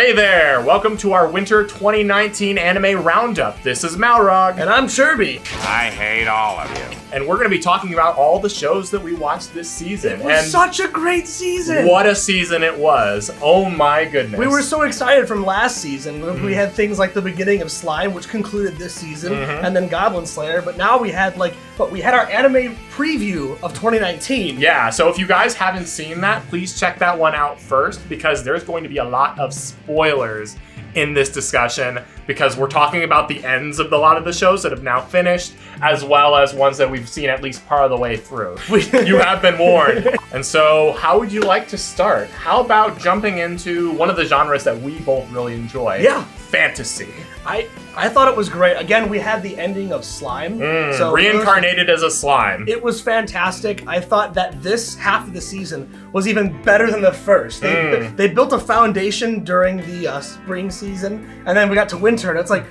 Hey there! Welcome to our Winter 2019 Anime Roundup. This is Malrogg. And I'm Cherbie. I hate all of you. And we're going to be talking about all the shows that we watched this season. It was such a great season! What a season it was. Oh my goodness. We were so excited from last season. We had things like the beginning of Slime, which concluded this season, and then Goblin Slayer, but now we had our anime preview of 2019. Yeah, so if you guys haven't seen that, please check that one out first, because there's going to be a lot of spoilers in this discussion, because we're talking about the ends of a lot of the shows that have now finished, as well as ones that we've seen at least part of the way through. You have been warned. And so, how would you like to start? How about jumping into one of the genres that we both really enjoy? Yeah. Fantasy. I thought it was great. Again, we had the ending of Slime. So reincarnated as a slime. It was fantastic. I thought that this half of the season was even better than the first. They built a foundation during the spring season, and then we got to winter, and it's like,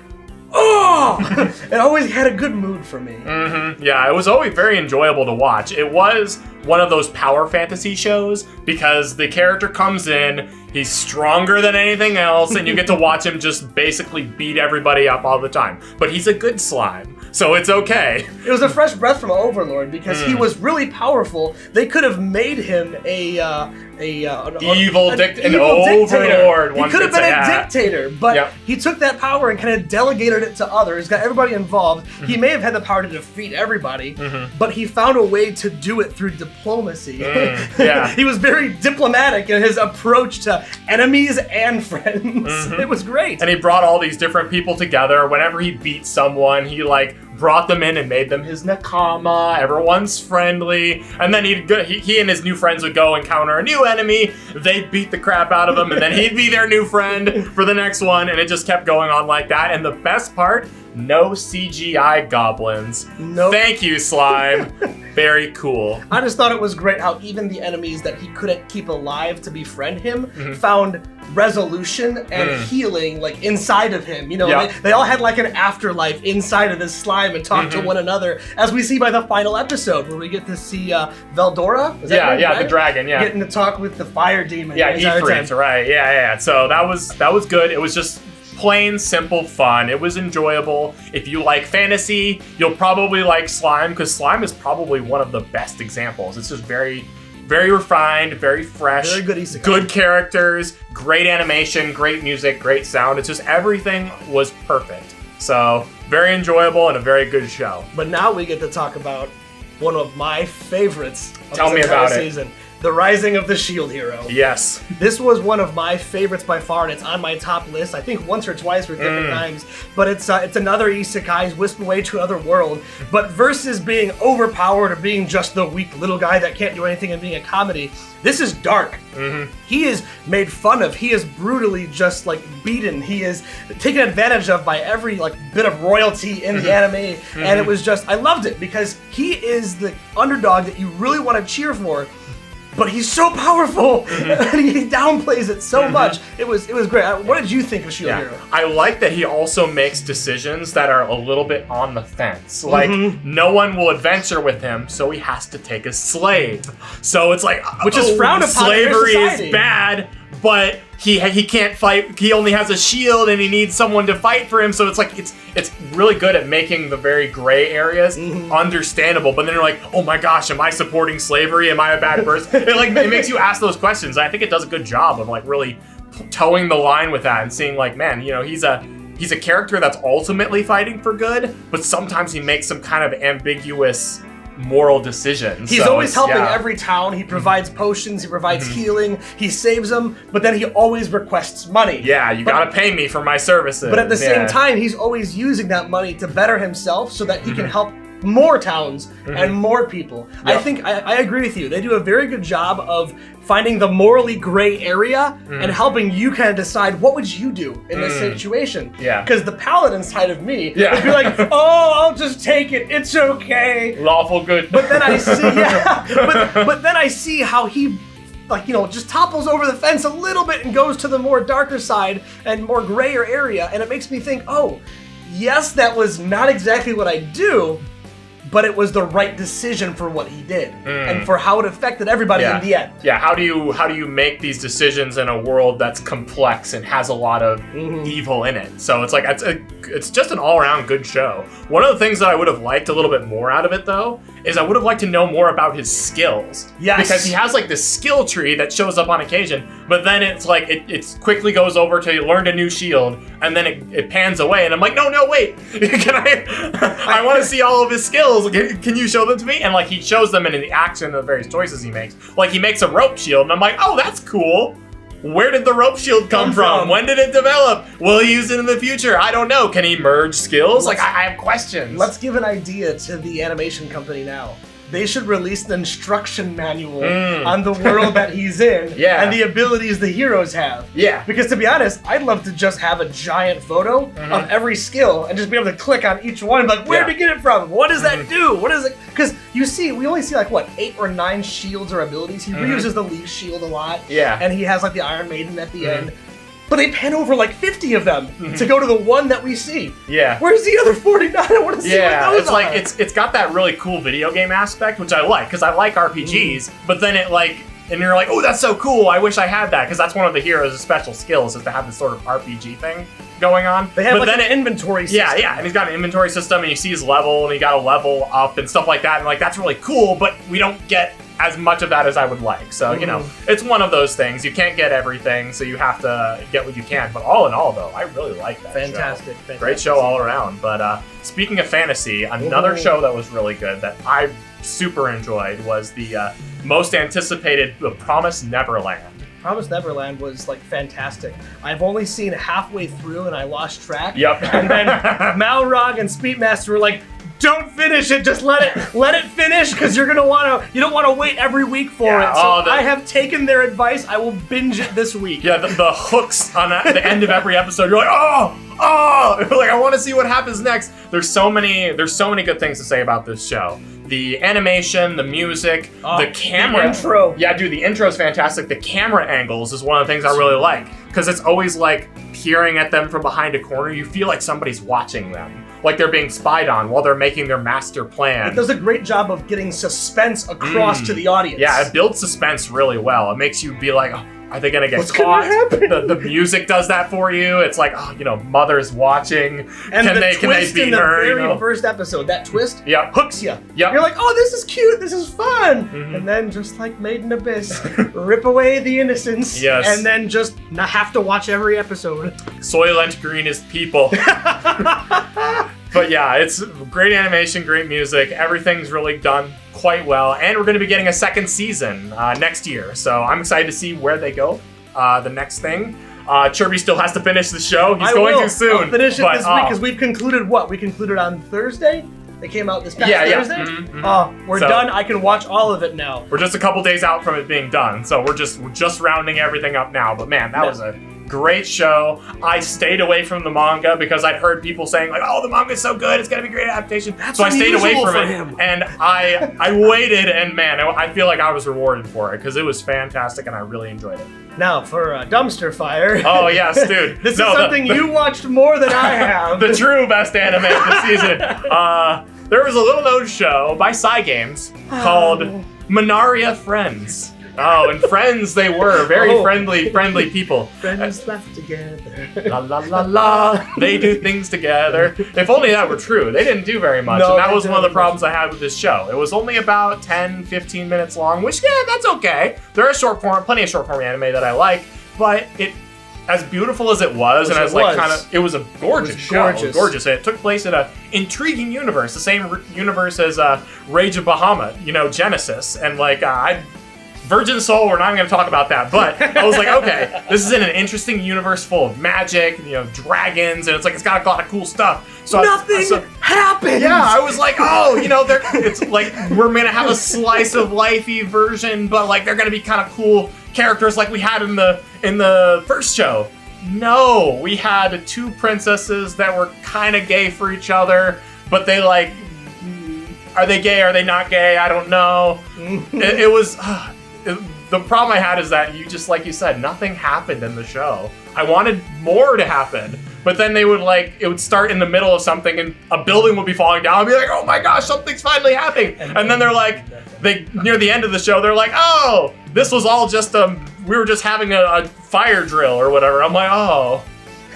oh! It always had a good mood for me. Yeah, it was always very enjoyable to watch. It was one of those power fantasy shows because the character comes in, he's stronger than anything else, and you get to watch him just basically beat everybody up all the time. But he's a good slime, so it's okay. It was a fresh breath from Overlord because he was really powerful. They could have made him an evil dictator. Overlord. He could have been a dictator, but he took that power and kind of delegated it to others, got everybody involved. He may have had the power to defeat everybody, but he found a way to do it through diplomacy. He was very diplomatic in his approach to enemies and friends. It was great. And he brought all these different people together. Whenever he beat someone, he brought them in and made them his nakama. Everyone's friendly. And then he and his new friends would go encounter a new enemy. They'd beat the crap out of him, and then he'd be their new friend for the next one. And it just kept going on like that. And the best part, no CGI goblins. Nope. Thank you, Slime. Very cool. I just thought it was great how even the enemies that he couldn't keep alive to befriend him found resolution and healing inside of him. You know, they all had an afterlife inside of this slime and talk to one another, as we see by the final episode where we get to see Veldora. Is that right? The dragon. Yeah, getting to talk with the fire demon. Yeah, Ifrit, right? Yeah. So that was good. It was just plain, simple fun. It was enjoyable. If you like fantasy, you'll probably like Slime, because Slime is probably one of the best examples. It's just very, very refined, very fresh, very good isekai. Good characters, great animation, great music, great sound. It's just everything was perfect. So very enjoyable and a very good show. But now we get to talk about one of my favorites of Tell me about season. The Rising of the Shield Hero. Yes. This was one of my favorites by far, and it's on my top list. I think once or twice for different times. But it's another isekai, whisked away to another world. But versus being overpowered or being just the weak little guy that can't do anything and being a comedy, this is dark. He is made fun of. He is brutally just beaten. He is taken advantage of by every bit of royalty in the anime. And it was just, I loved it because he is the underdog that you really want to cheer for. But he's so powerful, and he downplays it so much. It was great. What did you think of Shield Hero? I like that he also makes decisions that are a little bit on the fence. No one will adventure with him, so he has to take a slave. So it's which is frowned upon. Slavery is bad, but he can't fight. He only has a shield, and he needs someone to fight for him. So it's really good at making the very gray areas understandable. But then you're like, oh my gosh, am I supporting slavery? Am I a bad person? It makes you ask those questions. I think it does a good job of really towing the line with that and seeing man, he's a character that's ultimately fighting for good, but sometimes he makes some kind of ambiguous moral decisions. He's always helping every town. He provides potions, he provides healing, he saves them, but then he always requests money. Yeah, you gotta pay me for my services. But at the same time, he's always using that money to better himself so that he can help more towns and more people. I think I agree with you. They do a very good job of finding the morally gray area and helping you kind of decide what would you do in this situation. Yeah. Because the paladin side of me would be like, oh, I'll just take it. It's okay. Lawful good. But then I see, but then I see how he just topples over the fence a little bit and goes to the more darker side and more grayer area, and it makes me think, oh, yes, that was not exactly what I do, but it was the right decision for what he did and for how it affected everybody in the end. Yeah, how do you make these decisions in a world that's complex and has a lot of evil in it? So it's like it's just an all-around good show. One of the things that I would have liked a little bit more out of it though is I would have liked to know more about his skills. Yes. Because he has like this skill tree that shows up on occasion, but then it's like it quickly goes over to he learned a new shield and then it pans away and I'm like, no, wait. Can I want to see all of his skills. Can you show them to me? And like he shows them in the action of the various choices he makes. Like he makes a rope shield and I'm like, oh, that's cool. Where did the rope shield come from? When did it develop? Will he use it in the future? I don't know. Can he merge skills? I have questions. Let's give an idea to the animation company now. They should release an instruction manual on the world that he's in and the abilities the heroes have. Yeah. Because to be honest, I'd love to just have a giant photo of every skill and just be able to click on each one and be like, where did he get it from? What does that do? What is it? Because we only see like, what, 8 or 9 shields or abilities. He reuses the Leaf shield a lot. Yeah. And he has like the Iron Maiden at the end. But they pan over like 50 of them to go to the one that we see. Yeah. Where's the other 49? I want to see what those it's like it's got that really cool video game aspect, which I like because I like RPGs. But then and you're like, oh, that's so cool. I wish I had that because that's one of the heroes' special skills is to have this sort of RPG thing going on. They have an inventory system. Yeah, and he's got an inventory system, and you see his level, and he got a level up and stuff like that, and like that's really cool. But we don't get as much of that as I would like. So, it's one of those things. You can't get everything, so you have to get what you can. But all in all, though, I really like that Fantastic. Great show all around. But speaking of fantasy, another show that was really good that I super enjoyed was the most anticipated Promised Neverland. Promised Neverland was like fantastic. I've only seen halfway through and I lost track. Yep. And then Malrogg and Speedmaster were like, don't finish it, just let it finish, because you don't want to wait every week for it. So I have taken their advice. I will binge it this week. Yeah, the hooks on the end of every episode. You're like, oh, like I want to see what happens next. There's so many good things to say about this show. The animation, the music, the camera. The intro. Yeah, dude, the intro is fantastic. The camera angles is one of the things I really like because it's always like peering at them from behind a corner. You feel like somebody's watching them, like they're being spied on while they're making their master plan. It does a great job of getting suspense across to the audience. Yeah, it builds suspense really well. It makes you be like, oh, are they gonna get What's caught? Gonna happen? The music does that for you. It's like, mother's watching. And can they beat in the her? very first episode, that twist hooks you. Yep. You're like, oh, this is cute, this is fun. And then just like Made in Abyss, rip away the innocence. Yes. And then just not have to watch every episode. Soylent Green is people. But yeah, it's great animation, great music. Everything's really done quite well. And we're going to be getting a second season next year. So I'm excited to see where they go. The next thing. Cherbie still has to finish the show. He's going too soon. I'll finish it this week because we've concluded what? We concluded on Thursday? They came out this past Thursday? We're done. I can watch all of it now. We're just a couple days out from it being done. So we're just rounding everything up now. But man, that was a great show. I stayed away from the manga because I'd heard people saying like, "Oh, the manga's so good, it's gonna be a great adaptation." So I stayed away from it, and I waited, and man, I feel like I was rewarded for it because it was fantastic, and I really enjoyed it. Now for a dumpster fire. Oh yes, dude. This is something you watched more than I have. The true best anime of the season. There was a little-known show by Cygames called Minaria Friends. Oh, and friends they were. Very friendly people. Friends left together. La la la la. They do things together. If only that were true. They didn't do very much. No, and that was one of the problems I had with this show. It was only about 10, 15 minutes long, which, yeah, that's okay. There are plenty of short form anime that I like, but as beautiful as it was, and as like kind of, it was a gorgeous show. It was gorgeous. And it took place in an intriguing universe, the same universe as Rage of Bahamut, Genesis, and like Virgin Soul, we're not even going to talk about that, but I was like, okay, this is in an interesting universe full of magic, dragons, and it's got a lot of cool stuff. So nothing happens. Yeah, I was like, it's like we're going to have a slice of lifey version, but like they're going to be kind of cool characters like we had in the first show. No, we had two princesses that were kind of gay for each other, but they like, are they gay? Are they not gay? I don't know. It was. The problem I had is that just like you said, nothing happened in the show. I wanted more to happen, but then they would it would start in the middle of something and a building would be falling down and be like, oh my gosh, something's finally happening. And then they're like, near the end of the show, they're like, oh, this was all just, we were just having a fire drill or whatever. I'm like, oh.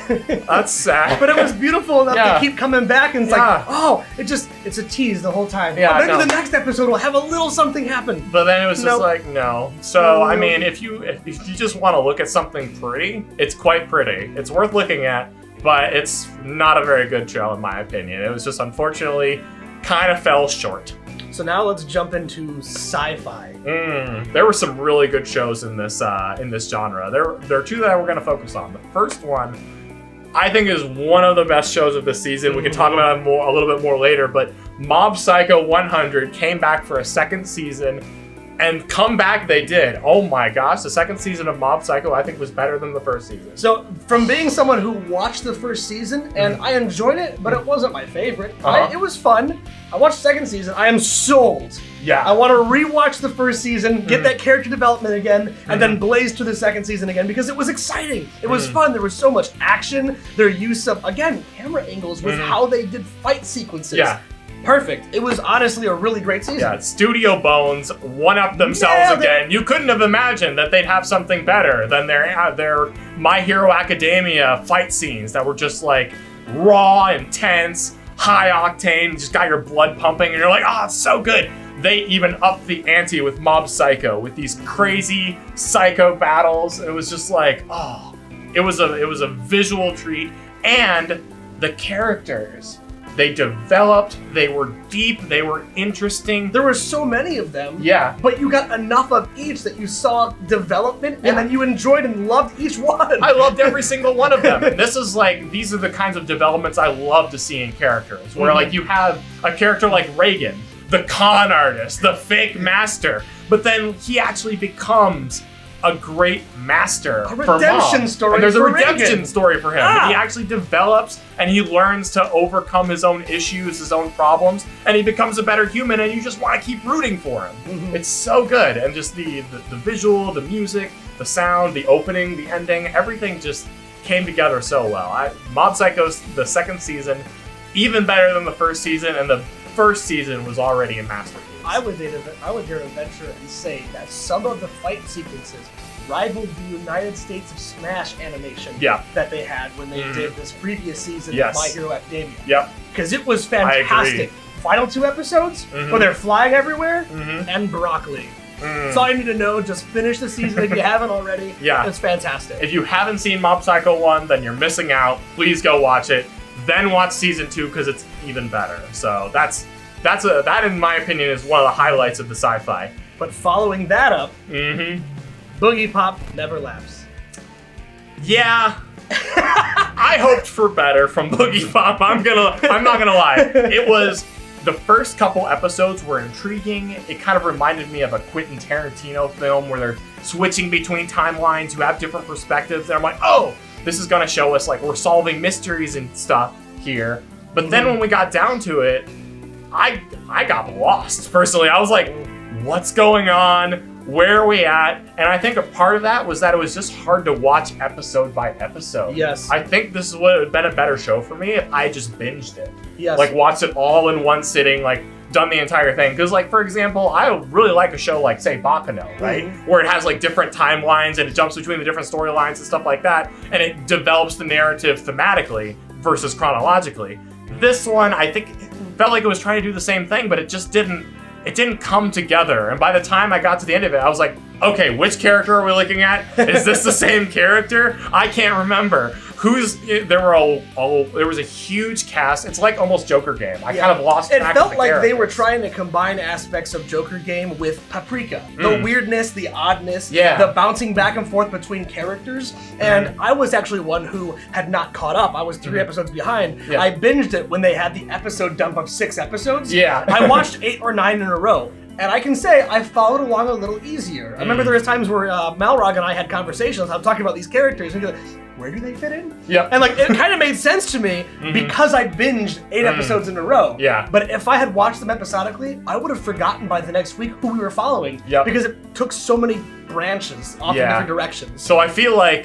That's sad. But it was beautiful enough to keep coming back, and it's like, oh, it's a tease the whole time. Yeah, maybe the next episode will have a little something happen. But then it was just like, no. So, I mean, if you just want to look at something pretty, it's quite pretty. It's worth looking at, but it's not a very good show in my opinion. It was just unfortunately kind of fell short. So now let's jump into sci-fi. There were some really good shows in this genre. There are two that we're going to focus on. The first one, I think, is one of the best shows of the season. We can talk about it a little bit more later, but Mob Psycho 100 came back for a second season, and come back they did. Oh my gosh, the second season of Mob Psycho I think was better than the first season. So from being someone who watched the first season, and I enjoyed it, but it wasn't my favorite. It was fun. I watched the second season. I am sold. Yeah. I want to rewatch the first season, get that character development again, and then blaze to the second season again because it was exciting. It was fun. There was so much action. Their use of, again, camera angles with how they did fight sequences. Yeah. Perfect. It was honestly a really great season. Yeah, Studio Bones one-upped themselves again. You couldn't have imagined that they'd have something better than their My Hero Academia fight scenes that were just like raw, intense, high octane, just got your blood pumping, and you're like, oh, it's so good. They even upped the ante with Mob Psycho with these crazy psycho battles. It was just like, oh, it was a visual treat, and the characters. They developed, they were deep, they were interesting. There were so many of them. Yeah. But you got enough of each that you saw development, and then you enjoyed and loved each one. I loved every single one of them. And these are the kinds of developments I love to see in characters, where you have a character like Reagan, the con artist, the fake master, but then he actually becomes a great master for Mob. Redemption story. And there's a for redemption Reagan. story for him. Ah. He actually develops and he learns to overcome his own issues, his own problems, and he becomes a better human, and you just want to keep rooting for him. It's so good. And just the visual, the music, the sound, the opening, the ending, everything just came together so well. Mob Psycho's the second season, even better than the first season, and the first season was already a masterpiece. I would dare venture and say that some of the fight sequences rivaled the United States of Smash animation that they had when they did this previous season of My Hero Academia. Yep. Because it was fantastic. Final 2 episodes where they're flying everywhere and broccoli. That's all you need to know. Just finish the season if you haven't already. Yeah. It's fantastic. If you haven't seen Mob Psycho 1, then you're missing out. Please go watch it. Then watch season 2 because it's even better. So that in my opinion is one of the highlights of the sci-fi. But following that up, Boogie Pop never laughs. Yeah. I hoped for better from Boogie Pop. I'm not gonna lie. It was, the first couple episodes were intriguing. It kind of reminded me of a Quentin Tarantino film where they're switching between timelines. You have different perspectives. And I'm like, oh, this is gonna show us like we're solving mysteries and stuff here. But then when we got down to it, I got lost. Personally, I was like, what's going on? Where are we at? And I think a part of that was that it was just hard to watch episode by episode. Yes. I think this would have been a better show for me if I just binged it. Yes. Like watched it all in one sitting, like done the entire thing. Because like, for example, I really like a show like, say, Bakano, right? Where it has like different timelines and it jumps between the different storylines and stuff like that. And it develops the narrative thematically versus chronologically. This one, I think, it felt like it was trying to do the same thing, but it just didn't come together. And by the time I got to the end of it, I was like, okay, which character are we looking at? Is this the same character? I can't remember. There was a huge cast. It's like almost Joker Game. I kind of lost track of the It felt like characters. they were trying to combine aspects of Joker Game with Paprika. The weirdness, the oddness, the bouncing back and forth between characters. And I was actually one who had not caught up. I was 3 episodes behind. Yeah. I binged it when they had the episode dump of 6 episodes. Yeah. I watched 8 or 9 in a row. And I can say I followed along a little easier. I remember there was times where Malrogg and I had conversations. I'm talking about these characters. And where do they fit in? Yep. And like, it kind of made sense to me because I binged 8 episodes in a row. Yeah. But if I had watched them episodically, I would have forgotten by the next week who we were following. Yep. Because it took so many branches off in different directions. So I feel like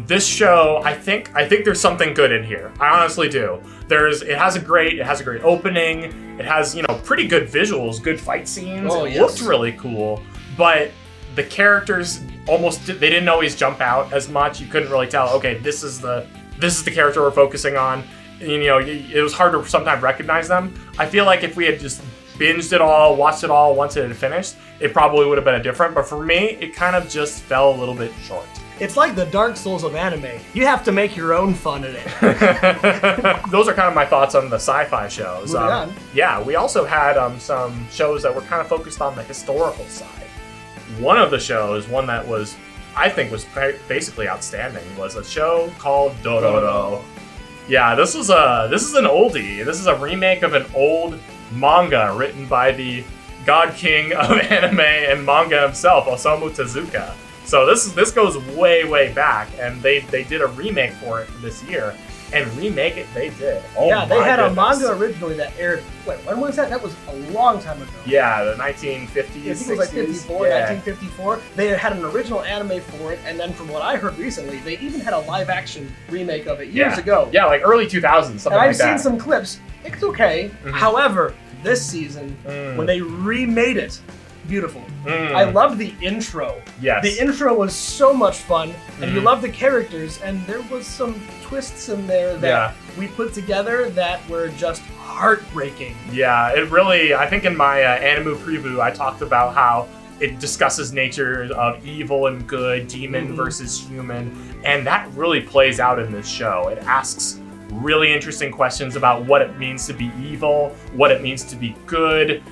this show, I think there's something good in here. I honestly do. It has a great opening. It has, pretty good visuals, good fight scenes. Oh, it yes. looks really cool. But the characters they didn't always jump out as much. You couldn't really tell, okay, this is the character we're focusing on. It was hard to sometimes recognize them. I feel like if we had just binged it all, watched it all once it had finished, it probably would have been different. But for me, it kind of just fell a little bit short. It's like the Dark Souls of anime. You have to make your own fun in it. Those are kind of my thoughts on the sci-fi shows. Moving on. Yeah, we also had some shows that were kind of focused on the historical side. One of the shows, one that I think was basically outstanding, was a show called Dororo. Yeah, this is an oldie. This is a remake of an old manga written by the god king of anime and manga himself, Osamu Tezuka. So this goes way back, and they did a remake for it this year, and remake it they did. Oh yeah, they had goodness. a manga originally that aired. Wait, when was that? That was a long time ago. Yeah, the 1950s. I think it was like 54, yeah. 1954. They had an original anime for it, and then from what I heard recently, they even had a live-action remake of it years ago. Yeah, like early 2000s, something and like I've that. seen some clips. It's okay. However, this season, when they remade it, beautiful. I loved the intro. Yes. The intro was so much fun, and you love the characters, and there was some twists in there that we put together that were just heartbreaking. Yeah, it really, I think in my Animu-Review, I talked about how it discusses nature of evil and good, demon versus human, and that really plays out in this show. It asks really interesting questions about what it means to be evil, what it means to be good,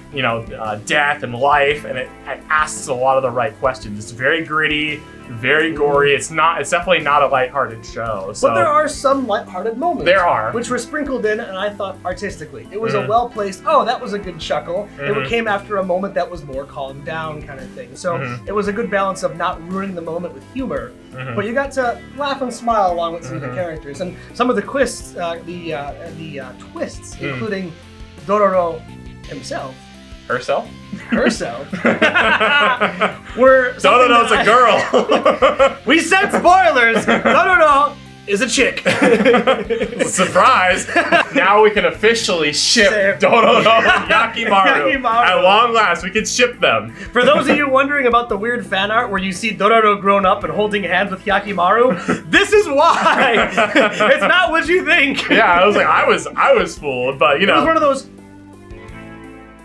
death and life, and it asks a lot of the right questions. It's very gritty, very gory. It's definitely not a lighthearted show. So. But there are some lighthearted moments. There are. Which were sprinkled in, and I thought artistically. It was a well-placed, that was a good chuckle. It came after a moment that was more calmed down kind of thing. So it was a good balance of not ruining the moment with humor, but you got to laugh and smile along with some of the characters. And some of the twists, including Dororo himself. Herself? Were Dororo's a girl. We said spoilers. Dororo is a chick. Surprise! Now we can officially ship Dororo and Yakimaru. At long last, we can ship them. For those of you wondering about the weird fan art where you see Dororo grown up and holding hands with Yakimaru, this is why. It's not what you think. Yeah, I was like, I was fooled, but It was one of those.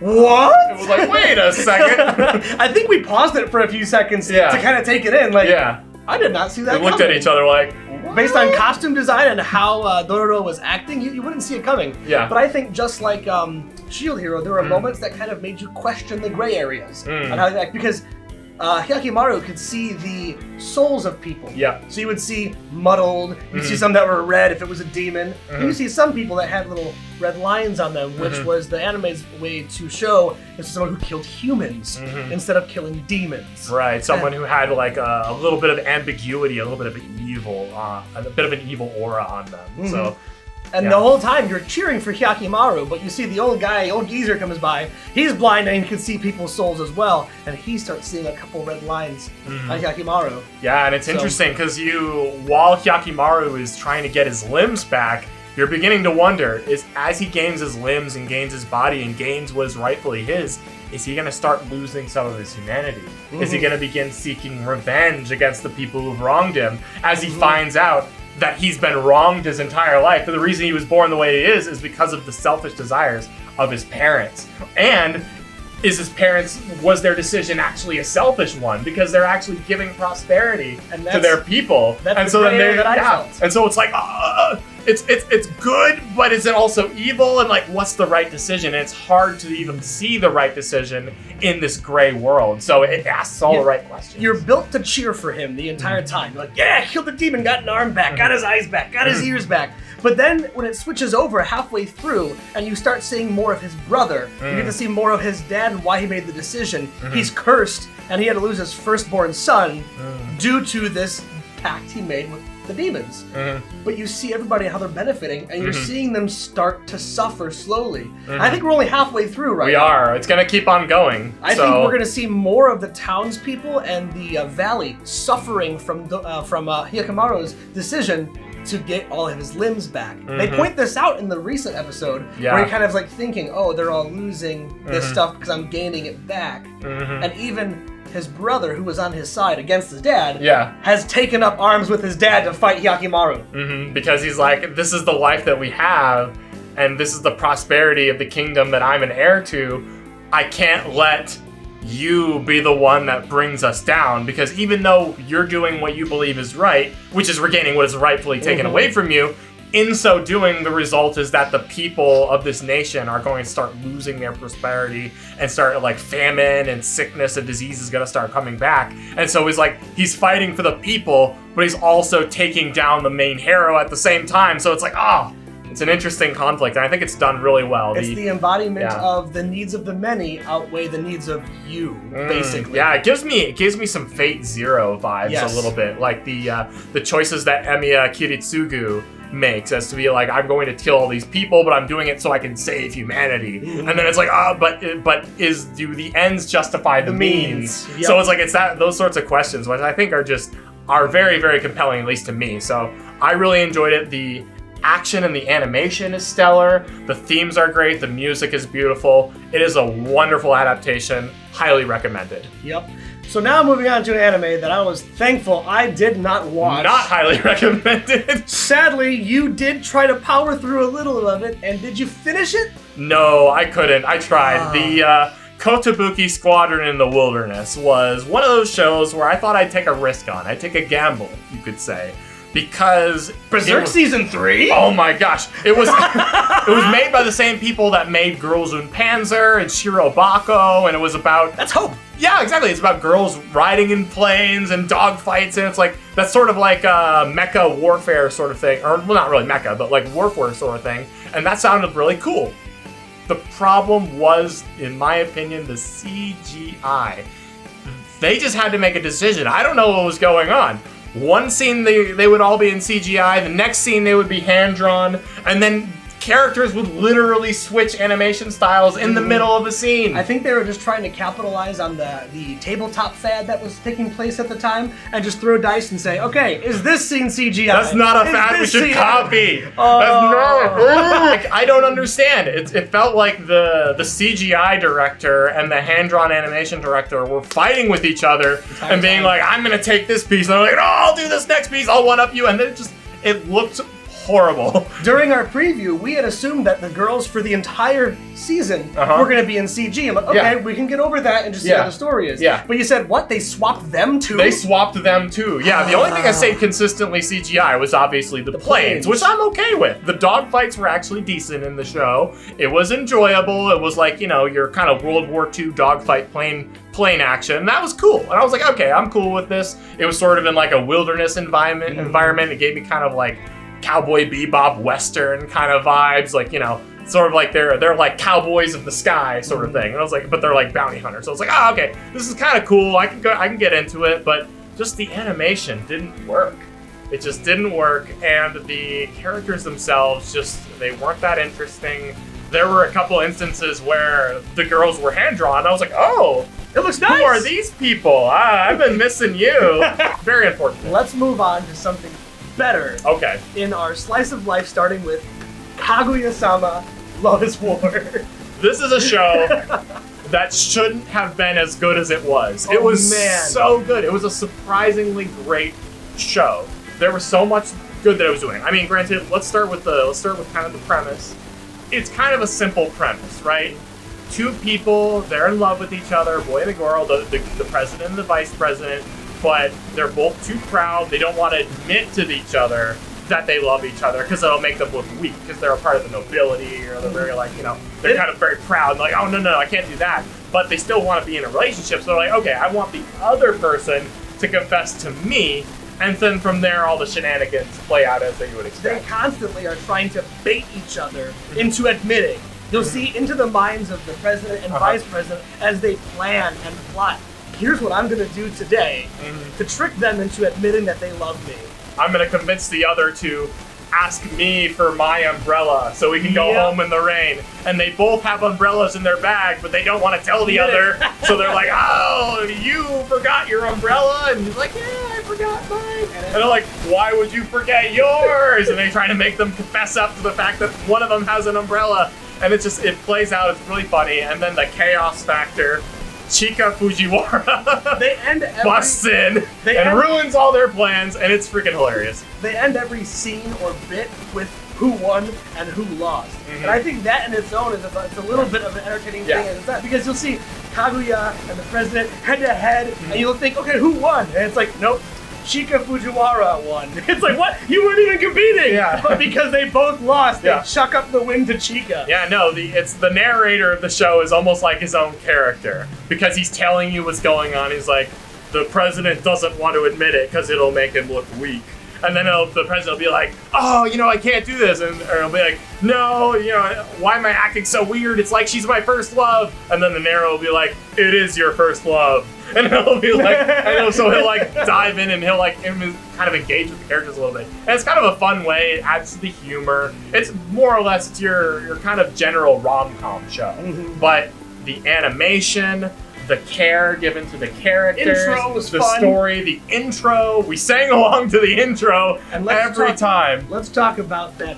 What? It was like, wait a second. I think we paused it for a few seconds to kind of take it in. Like, I did not see that. We looked at each other like, what? Based on costume design and how Dororo was acting, you wouldn't see it coming. Yeah. But I think just like Shield Hero, there were moments that kind of made you question the gray areas and how they act, because Yakimaru could see the souls of people. Yeah. So you would see muddled, you'd see some that were red if it was a demon, and you see some people that had little red lines on them, which was the anime's way to show this is someone who killed humans instead of killing demons. Right, someone who had like a little bit of ambiguity, a little bit of evil, a bit of an evil aura on them. So. And the whole time you're cheering for Hyakimaru, but you see the old geezer comes by. He's blind and he can see people's souls as well, and he starts seeing a couple red lines on Hyakimaru. Yeah, and it's interesting because while Hyakimaru is trying to get his limbs back, you're beginning to wonder, as he gains his limbs and gains his body and gains what is rightfully his, is he going to start losing some of his humanity? Is he going to begin seeking revenge against the people who've wronged him as he finds out that he's been wronged his entire life? And the reason he was born the way he is because of the selfish desires of his parents. And was their decision actually a selfish one? Because they're actually giving prosperity to their people. That's the gray that I felt. And so it's like, it's good, but is it also evil? And like, what's the right decision? And it's hard to even see the right decision in this gray world. So it asks all the right questions. You're built to cheer for him the entire time. You're like, yeah, killed the demon, got an arm back, got his eyes back, got his ears back. But then when it switches over halfway through and you start seeing more of his brother, you get to see more of his dad and why he made the decision. He's cursed and he had to lose his firstborn son due to this pact he made with the demons. But you see everybody how they're benefiting, and you're seeing them start to suffer slowly. I think we're only halfway through right now. We are. It's going to keep on going. I think we're going to see more of the townspeople and the valley suffering from Hyakkimaru's decision to get all of his limbs back. They point this out in the recent episode where he kind of like thinking, oh, they're all losing this stuff because I'm gaining it back. And even his brother, who was on his side against his dad, has taken up arms with his dad to fight Hyakkimaru. Because he's like, this is the life that we have, and this is the prosperity of the kingdom that I'm an heir to. I can't let you be the one that brings us down, because even though you're doing what you believe is right, which is regaining what is rightfully taken away from you, in so doing, the result is that the people of this nation are going to start losing their prosperity and start like famine and sickness and disease is going to start coming back. And so he's fighting for the people, but he's also taking down the main hero at the same time. So it's like, it's an interesting conflict, and I think it's done really well. It's the embodiment of the needs of the many outweigh the needs of you, basically. Yeah, it gives me some Fate Zero vibes a little bit, like the choices that Emiya Kiritsugu makes as to be like, I'm going to kill all these people, but I'm doing it so I can save humanity. And then it's like, do the ends justify the means? Yep. So it's like those sorts of questions, which I think are very, very compelling, at least to me. So I really enjoyed it. The action and the animation is stellar. The themes are great. The music is beautiful. It is a wonderful adaptation. Highly recommended. Yep. So now moving on to an anime that I was thankful I did not watch. Not highly recommended. Sadly, you did try to power through a little of it, and did you finish it? No, I couldn't. I tried. The Kotobuki Squadron in the Wilderness was one of those shows where I thought I'd take a risk on. I'd take a gamble, you could say. Because Berserk Season 3? Oh my gosh. It was made by the same people that made Girls und Panzer and Shirobako, and it was about... That's hope. Yeah, exactly. It's about girls riding in planes and dogfights, and it's like, that's sort of like a mecha warfare sort of thing. Or, well, not really mecha, but like warfare sort of thing. And that sounded really cool. The problem was, in my opinion, the CGI. They just had to make a decision. I don't know what was going on. One scene they would all be in CGI, the next scene they would be hand-drawn, and then characters would literally switch animation styles in the middle of a scene. I think they were just trying to capitalize on the tabletop fad that was taking place at the time and just throw dice and say, okay, is this scene CGI? That's not a fad we should copy. That's not. I don't understand. It felt like the CGI director and the hand-drawn animation director were fighting with each other and being like, I'm going to take this piece. And I'm like, I'll do this next piece. I'll one-up you. And then it looked horrible. During our preview, we had assumed that the girls for the entire season were going to be in CG. I'm like, okay, we can get over that and just see how the story is. Yeah. But you said, what? They swapped them too? They swapped them too. Yeah, the only thing I stayed consistently CGI was obviously the planes, which I'm okay with. The dogfights were actually decent in the show. It was enjoyable. It was like, your kind of World War II dogfight plane action. And that was cool. And I was like, okay, I'm cool with this. It was sort of in like a wilderness environment. It gave me kind of like Cowboy Bebop Western kind of vibes, like, sort of like they're like cowboys of the sky sort of thing. And I was like, but they're like bounty hunters. So I was like, okay, this is kind of cool. I can get into it, but just the animation didn't work. It just didn't work, and the characters themselves they weren't that interesting. There were a couple instances where the girls were hand-drawn. I was like, oh, it looks nice. Who are these people? I've been missing you. Very unfortunate. Let's move on to something better. Okay. In our slice of life, starting with Kaguya-sama, Love is War. This is a show that shouldn't have been as good as it was. It was so good. It was a surprisingly great show. There was so much good that it was doing. I mean, granted, let's start with kind of the premise. It's kind of a simple premise, right? Two people, they're in love with each other, boy and a girl, the president and the vice president, but they're both too proud. They don't want to admit to each other that they love each other because it'll make them look weak because they're a part of the nobility, or they're very they're kind of very proud, like, oh no, I can't do that. But they still want to be in a relationship, so they're like, okay, I want the other person to confess to me, and then from there all the shenanigans play out as they would expect. They constantly are trying to bait each other into admitting. You'll see into the minds of the president and vice president as they plan and plot. Here's what I'm going to do today to trick them into admitting that they love me. I'm gonna convince the other to ask me for my umbrella so we can go home in the rain. And they both have umbrellas in their bag, but they don't want to tell the other. So they're like, oh, you forgot your umbrella? And he's like, yeah, I forgot mine. And they're like, why would you forget yours? And they try to make them confess up to the fact that one of them has an umbrella. And it plays out, it's really funny. And then the chaos factor, Chika Fujiwara They end busts in and ruins all their plans, and it's freaking hilarious. They end every scene or bit with who won and who lost. And I think that in its own it's a little bit of an entertaining thing. And it's not, because you'll see Kaguya and the president head to head, and you'll think, okay, who won? And it's like, nope. Chika Fujiwara won. It's like, what? You weren't even competing! Yeah. But because they both lost, they chuck up the win to Chika. Yeah, no, it's the narrator of the show is almost like his own character. Because he's telling you what's going on. He's like, the president doesn't want to admit it because it'll make him look weak. And then the president will be like, oh, I can't do this. Or he'll be like, no, why am I acting so weird? It's like she's my first love. And then the narrator will be like, it is your first love. And he'll be like, so he'll like dive in and he'll like kind of engage with the characters a little bit. And it's kind of a fun way. It adds to the humor. It's more or less, it's your kind of general rom-com show. But the animation, the care given to the characters, Intro was the fun. story, the intro. We sang along to the intro every time. Let's talk about that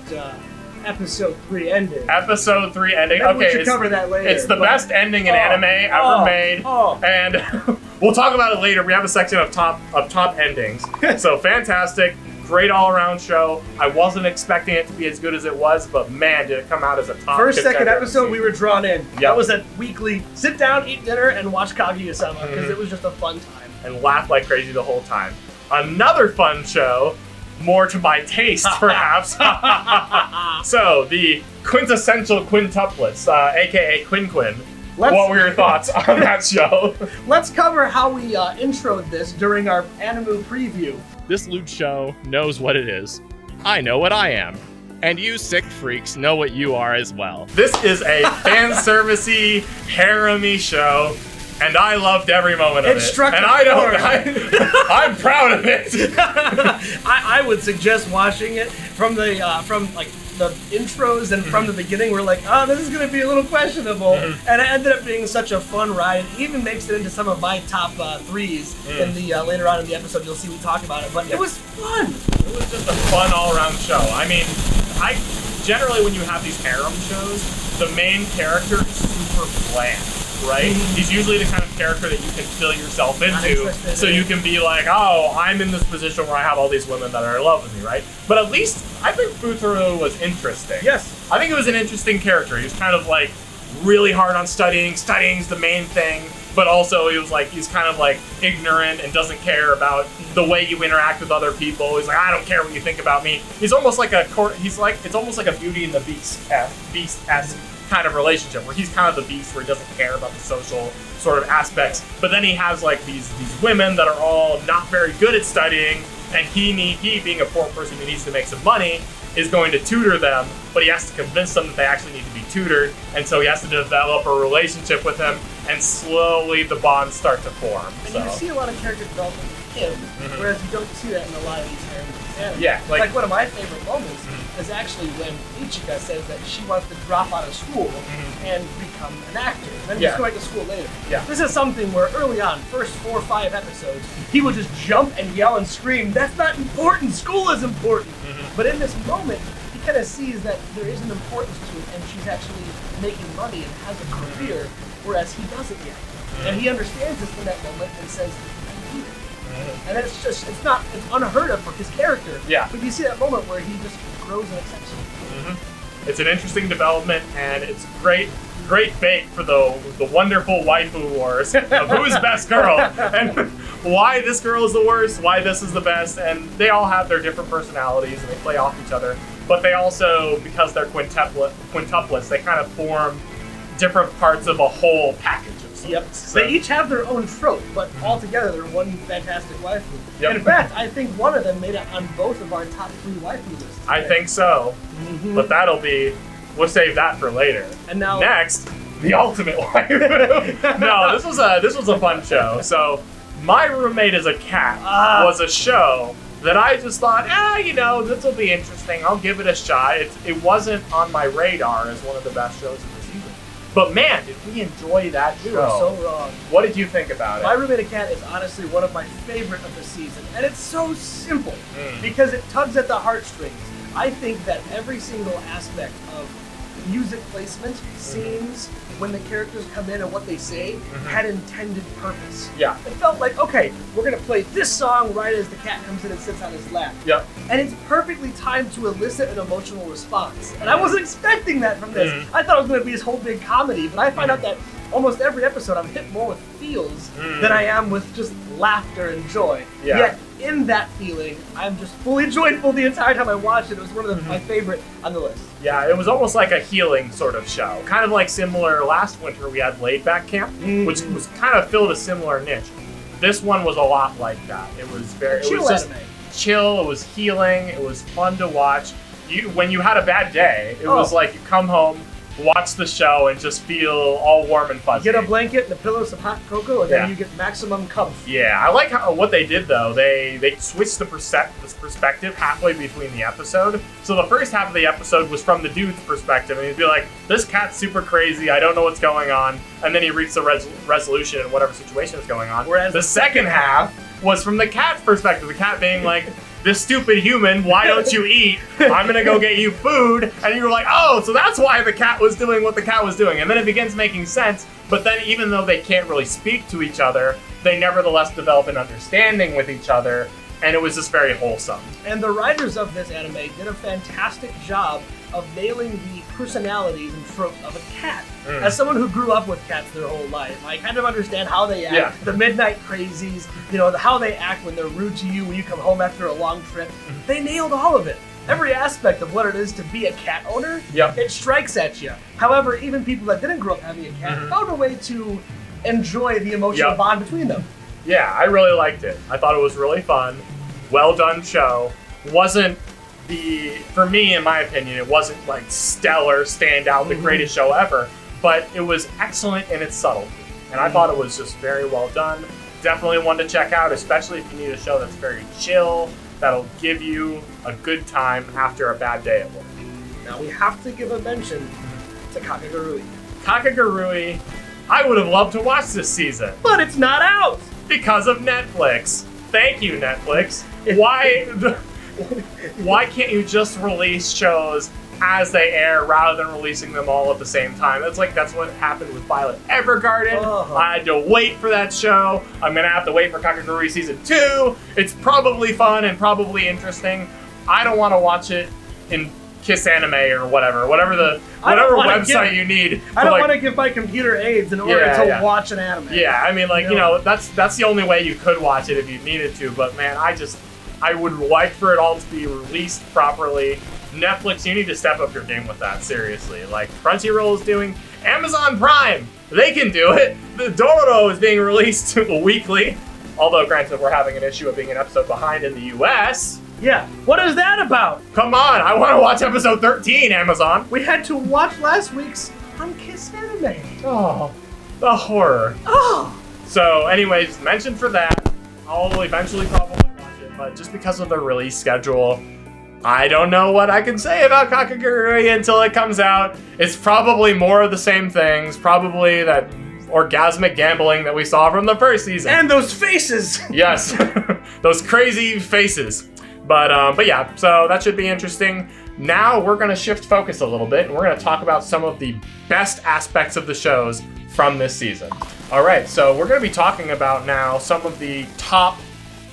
episode 3 ending. Episode 3 ending. Maybe we Okay, should cover that later. It's the best ending in anime ever made, and we'll talk about it later. We have a section of top endings. So fantastic, great all-around show. I wasn't expecting it to be as good as it was, but man, did it come out as a top. Second episode, we were drawn in. Yep. That was a weekly sit down, eat dinner, and watch Kaguya-sama because it was just a fun time. And laugh like crazy the whole time. Another fun show. More to my taste, perhaps. So, the quintessential quintuplets, aka Quin. What were your thoughts on that show? Let's cover how we introed this during our Animu preview. This lewd show knows what it is. I know what I am. And you sick freaks know what you are as well. This is a fan-servicey, harem-y show. And I loved every moment of it. And I'm proud of it. I would suggest watching it from the intros and from the beginning. We're like, oh, this is going to be a little questionable. And it ended up being such a fun ride. It even makes it into some of my top threes in the later on in the episode. You'll see we talk about it. But it was fun. It was just a fun all-around show. I mean, generally when you have these harem shows, the main character is super bland. Right? He's usually the kind of character that you can fill yourself into, so you can be like, oh, I'm in this position where I have all these women that are in love with me, right? But at least I think Futaro was interesting. Yes. I think it was an interesting character. He was kind of like really hard on studying. Studying's the main thing, but also he's kind of like ignorant and doesn't care about the way you interact with other people. He's like, I don't care what you think about me. He's almost like it's almost like a Beauty and the Beast-esque kind of relationship where he's kind of the beast where he doesn't care about the social sort of aspects, but then he has like these women that are all not very good at studying, and he being a poor person who needs to make some money is going to tutor them, but he has to convince them that they actually need to be tutored, and so he has to develop a relationship with them, and slowly the bonds start to form. And you see a lot of character development with him, whereas you don't see that in a lot of these anime. Yeah, like one of my favorite moments is actually when Ichika says that she wants to drop out of school and become an actor, and then just go back to school later. Yeah. This is something where early on, first 4 or 5 episodes, he would just jump and yell and scream, that's not important, school is important. But in this moment, he kind of sees that there is an importance to it, and she's actually making money and has a career, whereas he doesn't yet. And he understands this in that moment and says, I need it. And it's unheard of for his character. Yeah. But you see that moment where he just grows and accepts it. It's an interesting development, and it's great bait for the wonderful waifu wars of who's best girl, and why this girl is the worst, why this is the best, and they all have their different personalities, and they play off each other, but they also, because they're quintuplets, they kind of form different parts of a whole package. Yep. So they each have their own trope, but all together they're one fantastic waifu. Yep. In fact, I think one of them made it on both of our top 3 waifu lists. I think so. But we'll save that for later. And now next, the ultimate waifu. No, this was a fun show. So, My Roommate is a Cat was a show that I just thought, this will be interesting. I'll give it a shot. It wasn't on my radar as one of the best shows of the season. But man, did we enjoy that show. You are so wrong. What did you think about it? My Roommate a Cat is honestly one of my favorite of the season. And it's so simple because it tugs at the heartstrings. I think that every single aspect of music placement, scenes, when the characters come in and what they say, had intended purpose. Yeah. It felt like, okay, we're going to play this song right as the cat comes in and sits on his lap. Yep. And it's perfectly timed to elicit an emotional response. And I wasn't expecting that from this. I thought it was going to be this whole big comedy, but I find out that almost every episode I'm hit more with feels than I am with just laughter and joy. Yeah. Yet in that feeling, I'm just fully joyful the entire time I watched it. It was one of my favorite on the list. Yeah, it was almost like a healing sort of show. Kind of like similar last winter we had Laid Back Camp, which was kind of filled a similar niche. This one was a lot like that. It was just chill, it was healing, it was fun to watch. When you had a bad day, it was like you come home, watch the show, and just feel all warm and fuzzy. Get a blanket and a pillow, some hot cocoa, and then you get maximum comfort. Yeah, I like what they did though. They switched the perspective halfway between the episode. So the first half of the episode was from the dude's perspective, and he'd be like, "This cat's super crazy. I don't know what's going on," and then he reached the resolution in whatever situation is going on. Whereas the second half was from the cat's perspective. The cat being like, "This stupid human, why don't you eat? I'm gonna go get you food." And you're like, oh, so that's why the cat was doing what the cat was doing. And then it begins making sense. But then even though they can't really speak to each other, they nevertheless develop an understanding with each other. And it was just very wholesome. And the writers of this anime did a fantastic job of nailing the personalities and tropes of a cat. As someone who grew up with cats their whole life, I kind of understand how they act. Yeah. The midnight crazies, how they act when they're rude to you when you come home after a long trip. They nailed all of it. Every aspect of what it is to be a cat owner, it strikes at you. However, even people that didn't grow up having a cat found a way to enjoy the emotional bond between them. Yeah, I really liked it. I thought it was really fun. Well done show. For me, in my opinion, it wasn't like stellar, standout, the greatest show ever, but it was excellent in its subtlety. And I thought it was just very well done. Definitely one to check out, especially if you need a show that's very chill, that'll give you a good time after a bad day at work. Now we have to give a mention to Kakegurui. Kakegurui, I would have loved to watch this season. But it's not out! Because of Netflix. Thank you, Netflix. Why can't you just release shows as they air rather than releasing them all at the same time? That's what happened with Violet Evergarden. I had to wait for that show. I'm gonna have to wait for Kakegurui season 2. It's probably fun and probably interesting. I don't want to watch it in Kiss Anime or whatever website you need. I don't want to give my computer aids in order to watch an anime. Yeah, I mean, that's the only way you could watch it if you needed to. But man, I would like for it all to be released properly. Netflix, you need to step up your game with that, seriously. Like Crunchyroll is doing, Amazon Prime, they can do it. The Dororo is being released weekly. Although, granted, we're having an issue of being an episode behind in the US. Yeah, what is that about? Come on, I want to watch episode 13, Amazon. We had to watch last week's on Kiss Anime. Oh, the horror. Oh. So, anyways, mention for that. I'll eventually probably watch it, but just because of the release schedule, I don't know what I can say about Kakegurui until it comes out. It's probably more of the same things. Probably that orgasmic gambling that we saw from the first season. And those faces. Yes, those crazy faces. But yeah, so that should be interesting. Now we're going to shift focus a little bit, and we're going to talk about some of the best aspects of the shows from this season. All right, so we're going to be talking about now some of the top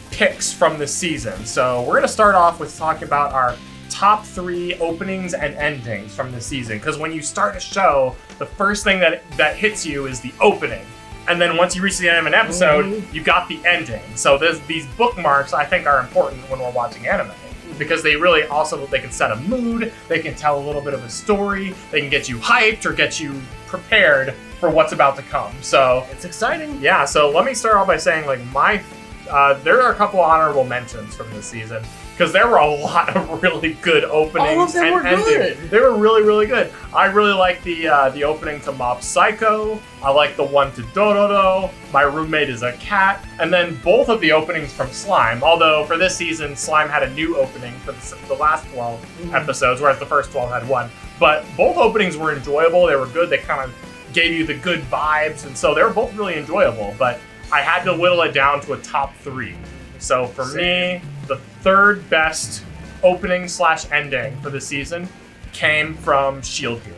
picks from this season. So we're going to start off with talking about our top 3 openings and endings from the season. Because when you start a show, the first thing that hits you is the opening. And then once you reach the end of an episode, you got the ending. So these bookmarks, I think, are important when we're watching anime. Because they really they can set a mood, they can tell a little bit of a story, they can get you hyped or get you prepared for what's about to come. So it's exciting. Yeah, so let me start off by saying, there are a couple honorable mentions from this season. because there were a lot of really good openings. All of them and were endings. good. They were really, really good. I really like the opening to Mob Psycho. I like the one to Dororo. My roommate is a cat. And then both of the openings from Slime. Although for this season, Slime had a new opening for the last 12 episodes, whereas the first 12 had one. But both openings were enjoyable. They were good. They kind of gave you the good vibes, and so they were both really enjoyable. But I had to whittle it down to a top 3. So for me, the third best opening/ending for the season came from Shield Hero.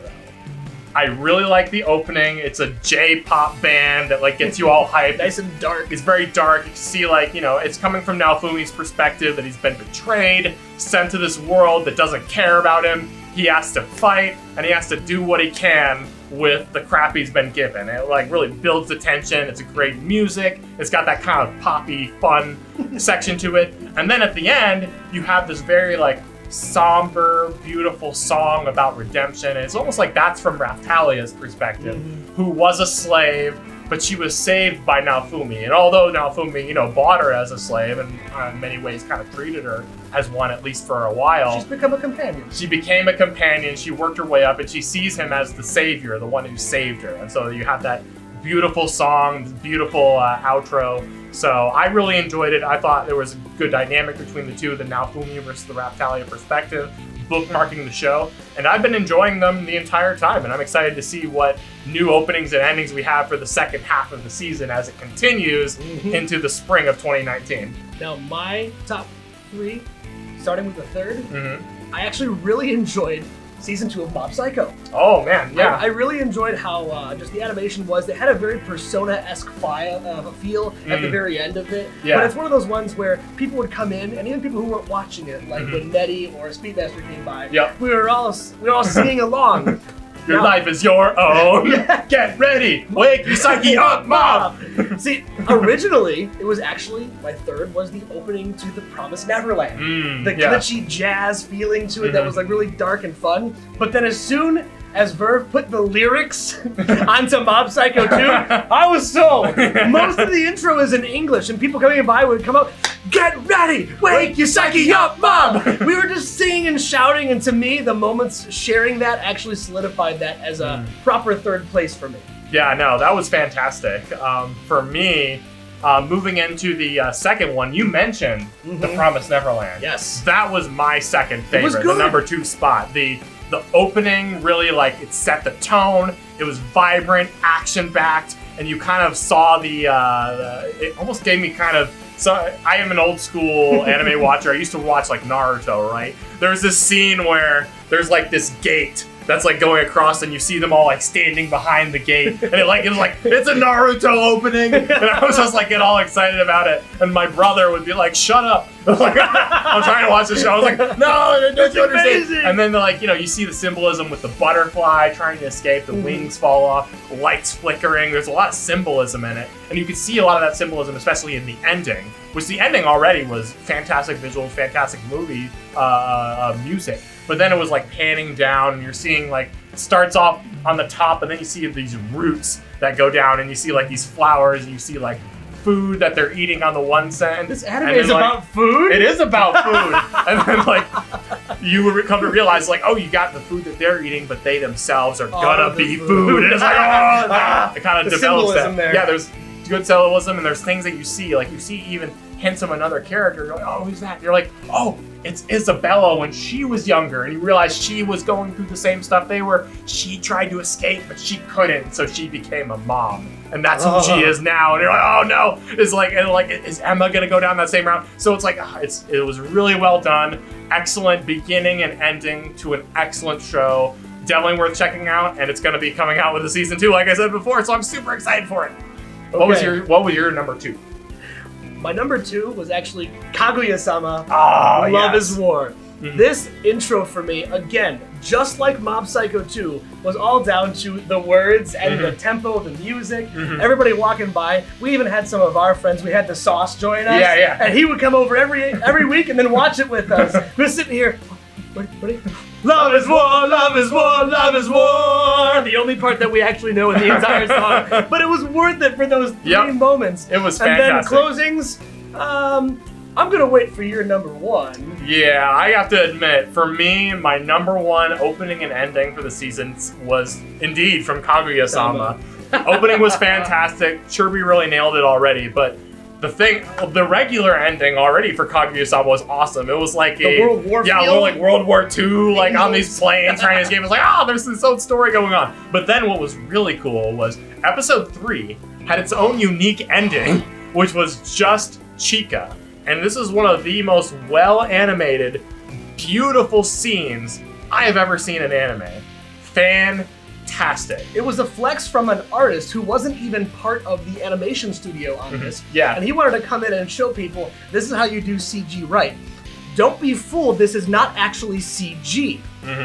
I really like the opening. It's a J-pop band that like gets you all hyped. Nice and dark. It's very dark. You can see like, it's coming from Naofumi's perspective that he's been betrayed, sent to this world that doesn't care about him. He has to fight, and he has to do what he can with the crap he's been given. It like really builds the tension. It's a great music. It's got that kind of poppy, fun section to it. And then at the end, you have this very like somber, beautiful song about redemption. And it's almost like that's from Raphtalia's perspective, who was a slave, but she was saved by Naofumi. And although Naofumi, bought her as a slave and in many ways kind of treated her as one, at least for a while. She's become a companion. She became a companion. She worked her way up, and she sees him as the savior, the one who saved her. And so you have that beautiful song, beautiful outro. So I really enjoyed it. I thought there was a good dynamic between the two, the Naofumi versus the Raphtalia perspective, bookmarking the show. And I've been enjoying them the entire time, and I'm excited to see what new openings and endings we have for the second half of the season as it continues into the spring of 2019. Now, my top 3, starting with the third, I actually really enjoyed season 2 of Mob Psycho. Oh man, yeah. I really enjoyed how just the animation was. They had a very Persona-esque feel at the very end of it. Yeah. But it's one of those ones where people would come in, and even people who weren't watching it, like when Nettie or Speedmaster came by, we were all singing along. Your life is your own. Get ready. Wake your psyche up, Mob. See, originally, it was actually, my third was the opening to The Promised Neverland. The glitchy jazz feeling to it that was like really dark and fun. But then as soon as Verve put the lyrics onto Mob Psycho 2, I was sold. Most of the intro is in English, and people coming by would come out, get ready, wake your psyche up, Mob! We were just singing and shouting, and to me, the moments sharing that actually solidified that as a proper third place for me. Yeah, no, that was fantastic. For me, moving into the second one, you mentioned The Promised Neverland. Yes. That was my second favorite, was good. the number 2 spot. The opening really like it set the tone. It was vibrant, action-packed, and you kind of saw it almost gave me kind of. So I am an old school anime watcher. I used to watch like Naruto, right? There's this scene where there's like this gate that's like going across, and you see them all like standing behind the gate, and it was like it's a Naruto opening, and I was just like get all excited about it, and my brother would be like, "Shut up!" I'm trying to watch the show. I was like, "No, don't you understand?" And then you see the symbolism with the butterfly trying to escape, the wings fall off, lights flickering. There's a lot of symbolism in it, and you can see a lot of that symbolism, especially in the ending, which the ending already was fantastic visuals, fantastic movie music. But then it was like panning down, and you're seeing like it starts off on the top, and then you see these roots that go down, and you see like these flowers, and you see like food that they're eating on the one side. This anime is about food? It is about food. And then like you would come to realize like, oh, you got the food that they're eating, but they themselves are gonna be food. And it's like, it kind of develops that. There. Yeah, there's good symbolism, and there's things that you see. Like you see even hints of another character. You're like, oh, who's that? You're like, oh, it's Isabella when she was younger, and you realize she was going through the same stuff they were. She tried to escape, but she couldn't, so she became a mom, and that's who she is now. And you're like, oh no, is Emma gonna go down that same route? So it's like, it was really well done, excellent beginning and ending to an excellent show. Definitely worth checking out, and it's gonna be coming out with a season 2, like I said before. So I'm super excited for it. Okay. What was your number 2? My number 2 was actually Kaguya-sama, Oh, Love yes. is War. This intro for me, again, just like Mob Psycho 2, was all down to the words and the tempo, the music, everybody walking by. We even had some of our friends, we had the Sauce join us, and he would come over every week and then watch it with us. We're sitting here, what love is war, love is war, love is war. The only part that we actually know in the entire song. But it was worth it for those 3 moments. It was fantastic. fantastic. And then closings, I'm gonna wait for your number one. Yeah, I have to admit, for me, my number one opening and ending for the season was indeed from Kaguya-sama. Opening was fantastic. Cherbie really nailed it already, but the regular ending already for Kaguya-sama was awesome. It was like the World War field? Like World War II, like on these planes trying to escape. It was like, there's this own story going on. But then what was really cool was episode 3 had its own unique ending, which was just Chica. And this is one of the most well-animated, beautiful scenes I have ever seen in anime. Fantastic. It was a flex from an artist who wasn't even part of the animation studio on this. Yeah. And he wanted to come in and show people, this is how you do CG right. Don't be fooled, this is not actually CG.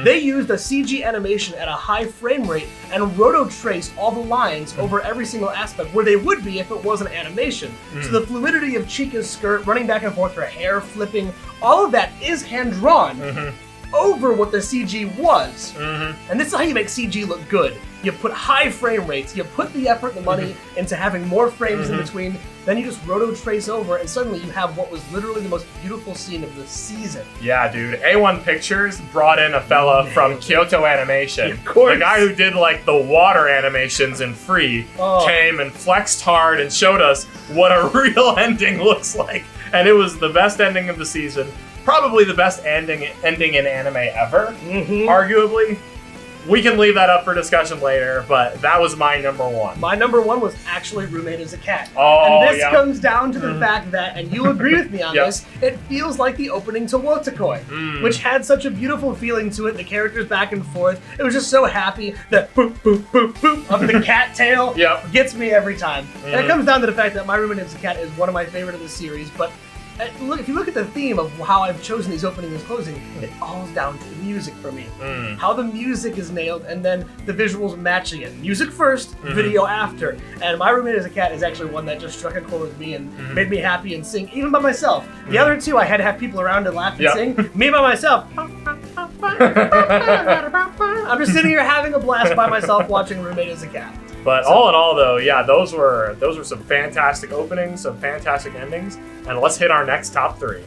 They used a CG animation at a high frame rate and roto-traced all the lines over every single aspect where they would be if it was an animation. So the fluidity of Chica's skirt, running back and forth, her hair flipping, all of that is hand-drawn over what the CG was. And this is how you make CG look good. You put high frame rates, you put the effort and the money into having more frames in between, then you just roto-trace over, and suddenly you have what was literally the most beautiful scene of the season. Yeah, dude. A1 Pictures brought in a fella from Kyoto Animation. Of course. The guy who did like the water animations in Free came and flexed hard and showed us what a real ending looks like. And it was the best ending of the season. Probably the best ending in anime ever, arguably. We can leave that up for discussion later, but that was my number one. My number one was actually Roommate as a Cat. Oh, and this comes down to the fact that, and you'll agree with me on this, it feels like the opening to Wotakoi, which had such a beautiful feeling to it, the characters back and forth. It was just so happy that boop, boop, boop, boop of the cat tail gets me every time. And it comes down to the fact that My Roommate as a Cat is one of my favorite of the series, but look, if you look at the theme of how I've chosen these opening and closing, it all's down to the music for me. How the music is nailed, and then the visuals matching it. Music first, video after. And My Roommate as a Cat is actually one that just struck a chord with me and made me happy and sing, even by myself. The other two, I had to have people around to laugh and sing. Me by myself. I'm just sitting here having a blast by myself watching Roommate as a Cat. But all in all, though, yeah, those were some fantastic openings, some fantastic endings, and let's hit our next top 3.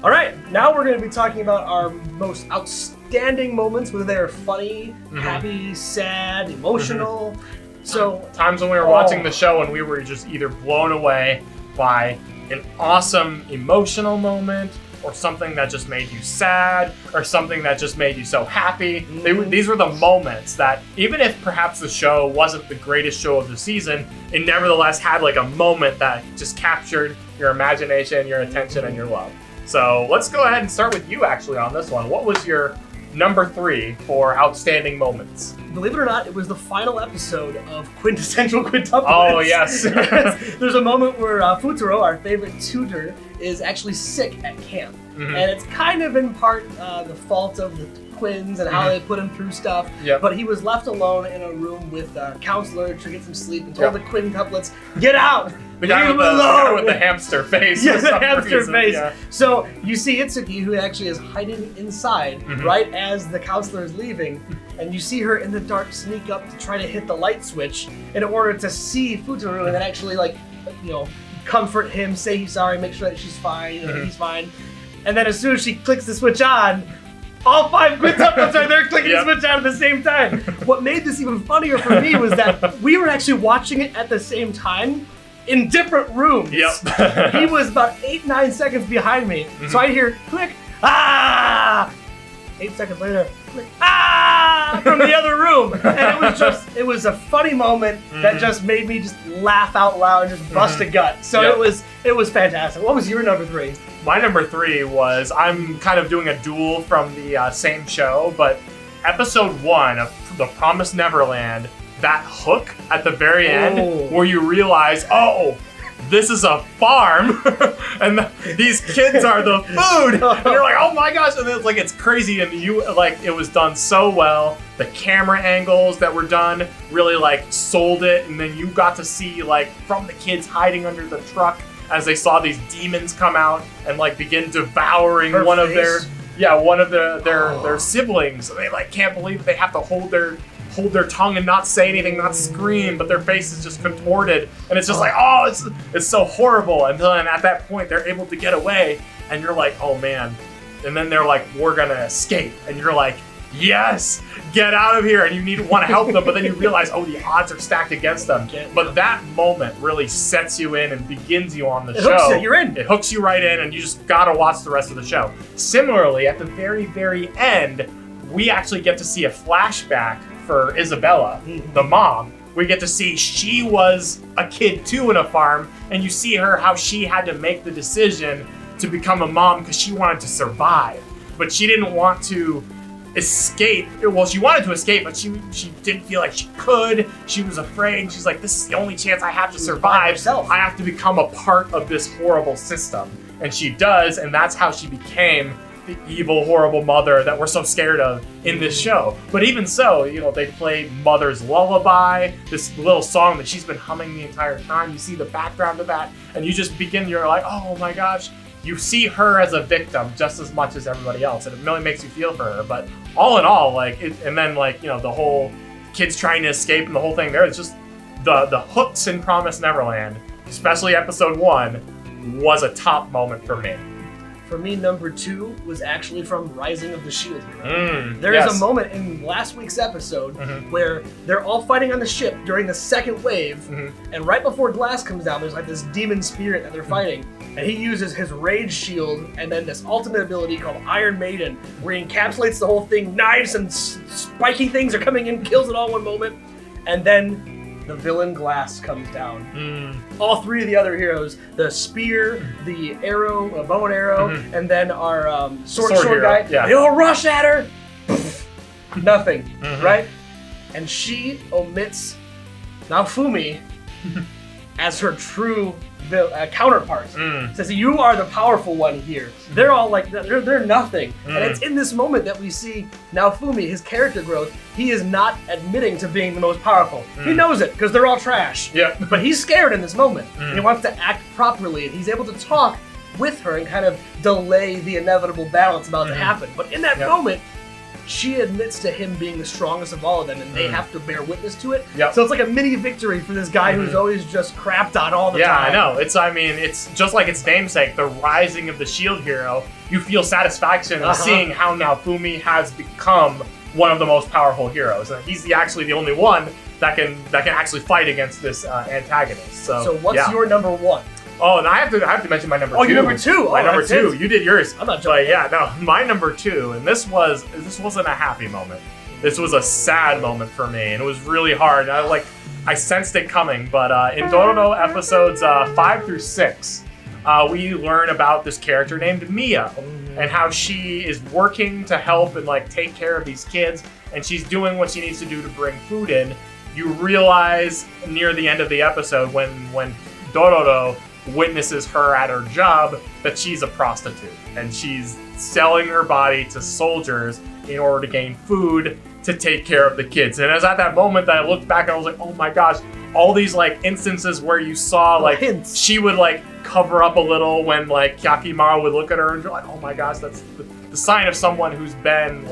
All right, now we're going to be talking about our most outstanding moments, whether they're funny, happy, sad, emotional. So times when we were watching the show and we were just either blown away by an awesome emotional moment, or something that just made you sad, or something that just made you so happy. These were the moments that, even if perhaps the show wasn't the greatest show of the season, it nevertheless had like a moment that just captured your imagination, your attention, and your love. So let's go ahead and start with you actually on this one. What was your number 3 for outstanding moments? Believe it or not, it was the final episode of Quintessential Quintuplets. Oh, yes. There's a moment where Futuro, our favorite tutor, is actually sick at camp. And it's kind of in part the fault of the twins and how they put him through stuff. But he was left alone in a room with a counselor to get some sleep and told the quintuplets, get out! The guy with the hamster face. Yeah, the hamster face. Yeah. So you see Itsuki, who actually is hiding inside right as the counselor is leaving, and you see her in the dark sneak up to try to hit the light switch in order to see Futuro and then actually, like, you know, comfort him, say he's sorry, make sure that she's fine, he's fine. And then as soon as she clicks the switch on, all 5 quintuplets are there clicking the switch on at the same time. What made this even funnier for me was that we were actually watching it at the same time in different rooms. He was about 8-9 seconds behind me. So I hear click, ah! 8 seconds later, click, ah! From the other room. And it was a funny moment that just made me just laugh out loud and just bust a gut. So it was fantastic. What was your number 3? My number 3 was, I'm kind of doing a duel from the same show, but episode 1 of The Promised Neverland, that hook at the very end where you realize, this is a farm and these kids are the food. And you're like, oh my gosh. And it's like, it's crazy. And it was done so well. The camera angles that were done really like sold it. And then you got to see like from the kids hiding under the truck as they saw these demons come out and like begin devouring their siblings. And they like can't believe they have to hold hold their tongue and not say anything, not scream, but their face is just contorted, and it's just like, oh, it's so horrible. And then at that point, they're able to get away, and you're like, oh man. And then they're like, we're gonna escape, and you're like, yes, get out of here, and you want to help them, but then you realize, oh, the odds are stacked against them. But that moment really sets you in and begins you on the show. Hooks you, you're in. It hooks you right in, and you just gotta watch the rest of the show. Similarly, at the very, very end, we actually get to see a flashback for Isabella, the mom. We get to see she was a kid too in a farm, and you see her, how she had to make the decision to become a mom because she wanted to survive. But she didn't want to escape. Well, she wanted to escape, but she didn't feel like she could. She was afraid. She's like, this is the only chance I have to survive. I have to become a part of this horrible system. And she does, and that's how she became the evil, horrible mother that we're so scared of in this show. But even so, they play Mother's Lullaby, this little song that she's been humming the entire time. You see the background of that, and you just begin, you're like, oh my gosh. You see her as a victim just as much as everybody else, and it really makes you feel for her. But all in all, the whole kids trying to escape and the whole thing there, it's just the hooks in Promised Neverland, especially episode 1, was a top moment for me. For me, number 2 was actually from Rising of the Shield Hero. There is a moment in last week's episode where they're all fighting on the ship during the second wave, and right before Glass comes down, there's like this demon spirit that they're fighting, and he uses his Rage Shield and then this ultimate ability called Iron Maiden, where he encapsulates the whole thing. Knives and spiky things are coming in, kills it all in one moment, and then the villain Glass comes down. All 3 of the other heroes, the spear, the arrow, bow and arrow, and then our sword guy, they all rush at her. Nothing, right? And she omits Naofumi as her true counterpart. Says, you are the powerful one here. They're all like, they're nothing. And it's in this moment that we see Naofumi, his character growth. He is not admitting to being the most powerful. He knows it, because they're all trash. Yeah. But he's scared in this moment. And he wants to act properly, and he's able to talk with her and kind of delay the inevitable battle that's about to happen. But in that moment, she admits to him being the strongest of all of them, and they have to bear witness to it. So it's like a mini victory for this guy who's always just crapped on all the time. Yeah, I know. It's just like its namesake, the Rising of the Shield Hero. You feel satisfaction in seeing how Naofumi has become one of the most powerful heroes, and he's actually the only one that can actually fight against this antagonist. So what's your number 1? Oh, and I have to mention my number 2. Oh, your number 2. My number 2. You did yours. I'm not joking. But yeah, no, my number 2, and this wasn't a happy moment. This was a sad moment for me, and it was really hard. I sensed it coming, but in Dororo episodes 5 through 6, we learn about this character named Mio, and how she is working to help and take care of these kids, and she's doing what she needs to do to bring food in. You realize near the end of the episode when Dororo witnesses her at her job that she's a prostitute, and she's selling her body to soldiers in order to gain food to take care of the kids. And it was at that moment that I looked back and I was like, oh my gosh, all these instances where you saw hints. She would cover up a little when Hyakimaru would look at her and you're like, oh my gosh, that's the sign of someone who's been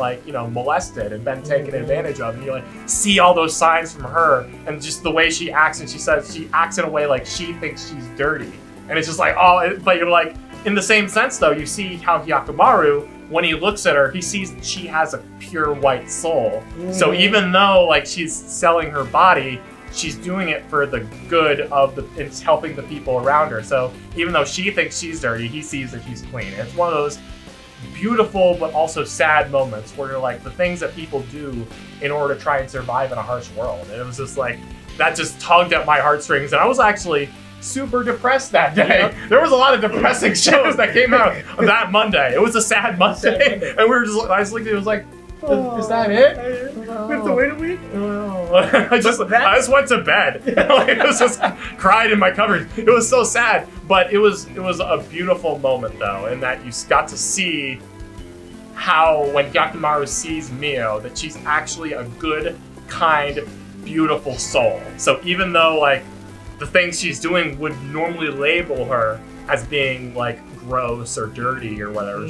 molested and been taken advantage of, and you see all those signs from her, and just the way she acts, and she says she acts in a way like she thinks she's dirty, and it's just but you're in the same sense though, you see how Hyakimaru, when he looks at her, he sees that she has a pure white soul. So even though she's selling her body, she's doing it for the good of it's helping the people around her. So even though she thinks she's dirty, he sees that she's clean. And it's one of those beautiful but also sad moments where you're the things that people do in order to try and survive in a harsh world. And it was just that just tugged at my heartstrings, and I was actually super depressed that day. There was a lot of depressing shows that came out that Monday. It was a sad Monday. And I was looking, it was is that it? We have to wait a week? I just went to bed. It was just cried in my covers. It was so sad, but it was a beautiful moment though, in that you got to see how when Hyakimaru sees Mio, that she's actually a good, kind, beautiful soul. So even though the things she's doing would normally label her as being gross or dirty or whatever,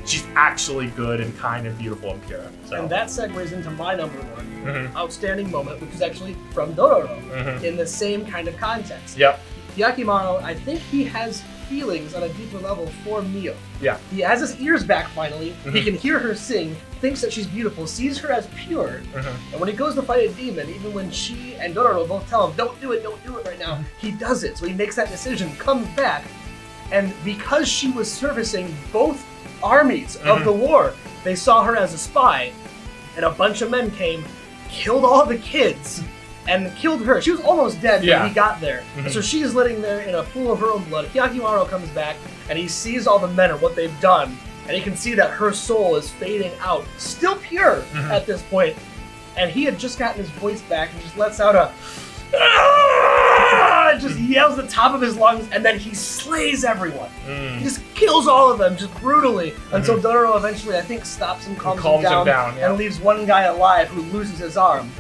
she's actually good and kind and beautiful and pure. So. And that segues into my number one outstanding moment, which is actually from Dororo, in the same kind of context. Yep. Hyakimaru, I think he has feelings on a deeper level for Mio. Yeah. He has his ears back finally. He can hear her sing, thinks that she's beautiful, sees her as pure. And when he goes to fight a demon, even when she and Dororo both tell him, don't do it right now, he does it. So he makes that decision, comes back, and because she was servicing both armies of the war, they saw her as a spy, and a bunch of men came, killed all the kids, and killed her. She was almost dead when he got there. And so she's living there in a pool of her own blood. Hyakimaru comes back, and he sees all the men and what they've done, and he can see that her soul is fading out, still pure at this point. And he had just gotten his voice back and just lets out a just yells at the top of his lungs, and then he slays everyone. He just kills all of them, just brutally, until Dororo eventually, I think, stops him, calms him down, and leaves one guy alive who loses his arm.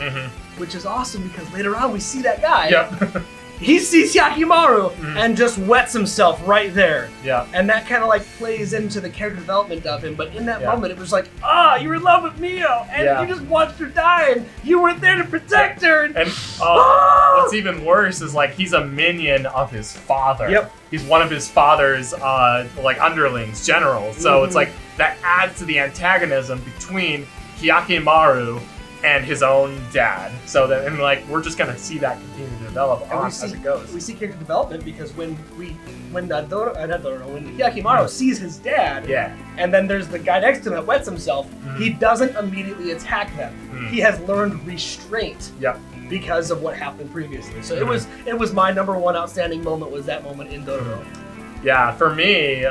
Which is awesome because later on we see that guy. He sees Hyakimaru and just wets himself right there. And that kind of like plays into the character development of him. But in that moment, it was like, you're in love with Mio, and you just watched her die, and you weren't there to protect her. And what's even worse is like he's a minion of his father. He's one of his father's like underlings, generals. So it's like that adds to the antagonism between Hyakimaru and his own dad. So that, and like, we're just gonna see that continue to develop as it goes. We see character development because when Hyakimaru sees his dad, and then there's the guy next to him that wets himself, he doesn't immediately attack them. He has learned restraint. Because of what happened previously. So it was my number one outstanding moment, was that moment in Dororo. Yeah, for me,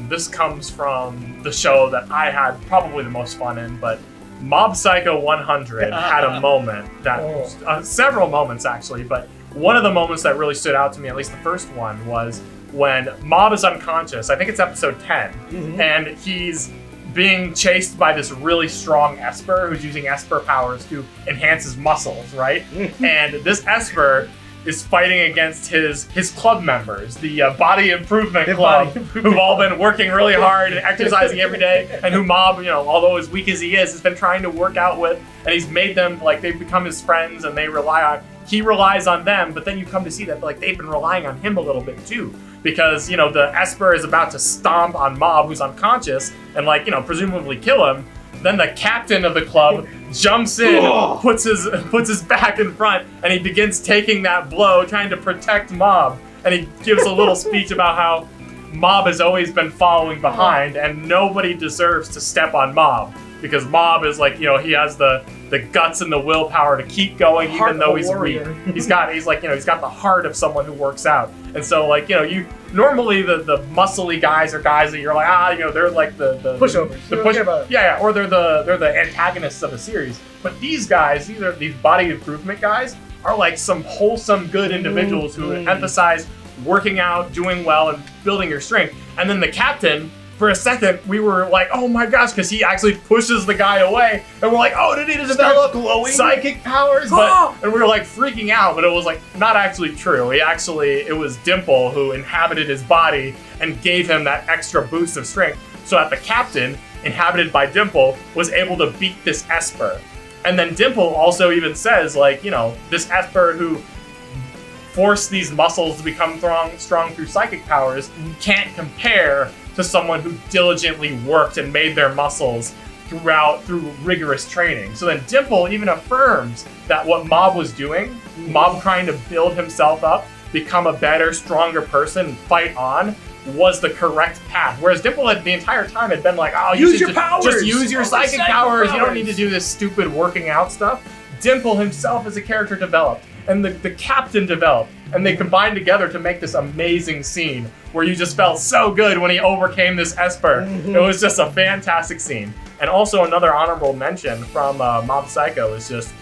this comes from the show that I had probably the most fun in, but Mob Psycho 100 had a moment that, several moments actually, but one of the moments that really stood out to me, at least the first one, was when Mob is unconscious. I think it's episode 10, and he's being chased by this really strong Esper who's using Esper powers to enhance his muscles, right? And this Esper is fighting against his club members, the Body Improvement Club, who've all been working really hard and exercising every day, and who Mob, although as weak as he is, has been trying to work out with, and he's made them, like, they've become his friends, and he relies on them, but then you come to see that, like, they've been relying on him a little bit too, because, the Esper is about to stomp on Mob, who's unconscious, and, like, presumably kill him. Then the captain of the club jumps in, puts his back in front, and he begins taking that blow, trying to protect Mob. And he gives a little speech about how Mob has always been following behind, and nobody deserves to step on Mob, because Mob is like, he has the guts and the willpower to keep going, even though he's weak. He's got the heart of someone who works out. And so, like, you normally the muscly guys are guys that you're like, they're like the pushovers. Or they're the antagonists of a series. But these guys, these body improvement guys, are like some wholesome, good individuals who emphasize working out, doing well, and building your strength. And then the captain, for a second, we were like, oh my gosh, because he actually pushes the guy away, and we're like, oh, did he develop psychic powers? And we were like freaking out, but it was like not actually true. It was Dimple who inhabited his body and gave him that extra boost of strength, so that the captain, inhabited by Dimple, was able to beat this Esper. And then Dimple also even says, like, this Esper who forced these muscles to become strong through psychic powers can't compare to someone who diligently worked and made their muscles through rigorous training. So then Dimple even affirms that what Mob was doing, Mob trying to build himself up, become a better, stronger person, and fight on, was the correct path. Whereas Dimple the entire time had been like, use your powers! Just use your psychic powers. You don't need to do this stupid working out stuff. Dimple himself as a character developed, and the captain developed, and they combined together to make this amazing scene where you just felt so good when he overcame this Esper. It was just a fantastic scene. And also another honorable mention from Mob Psycho is just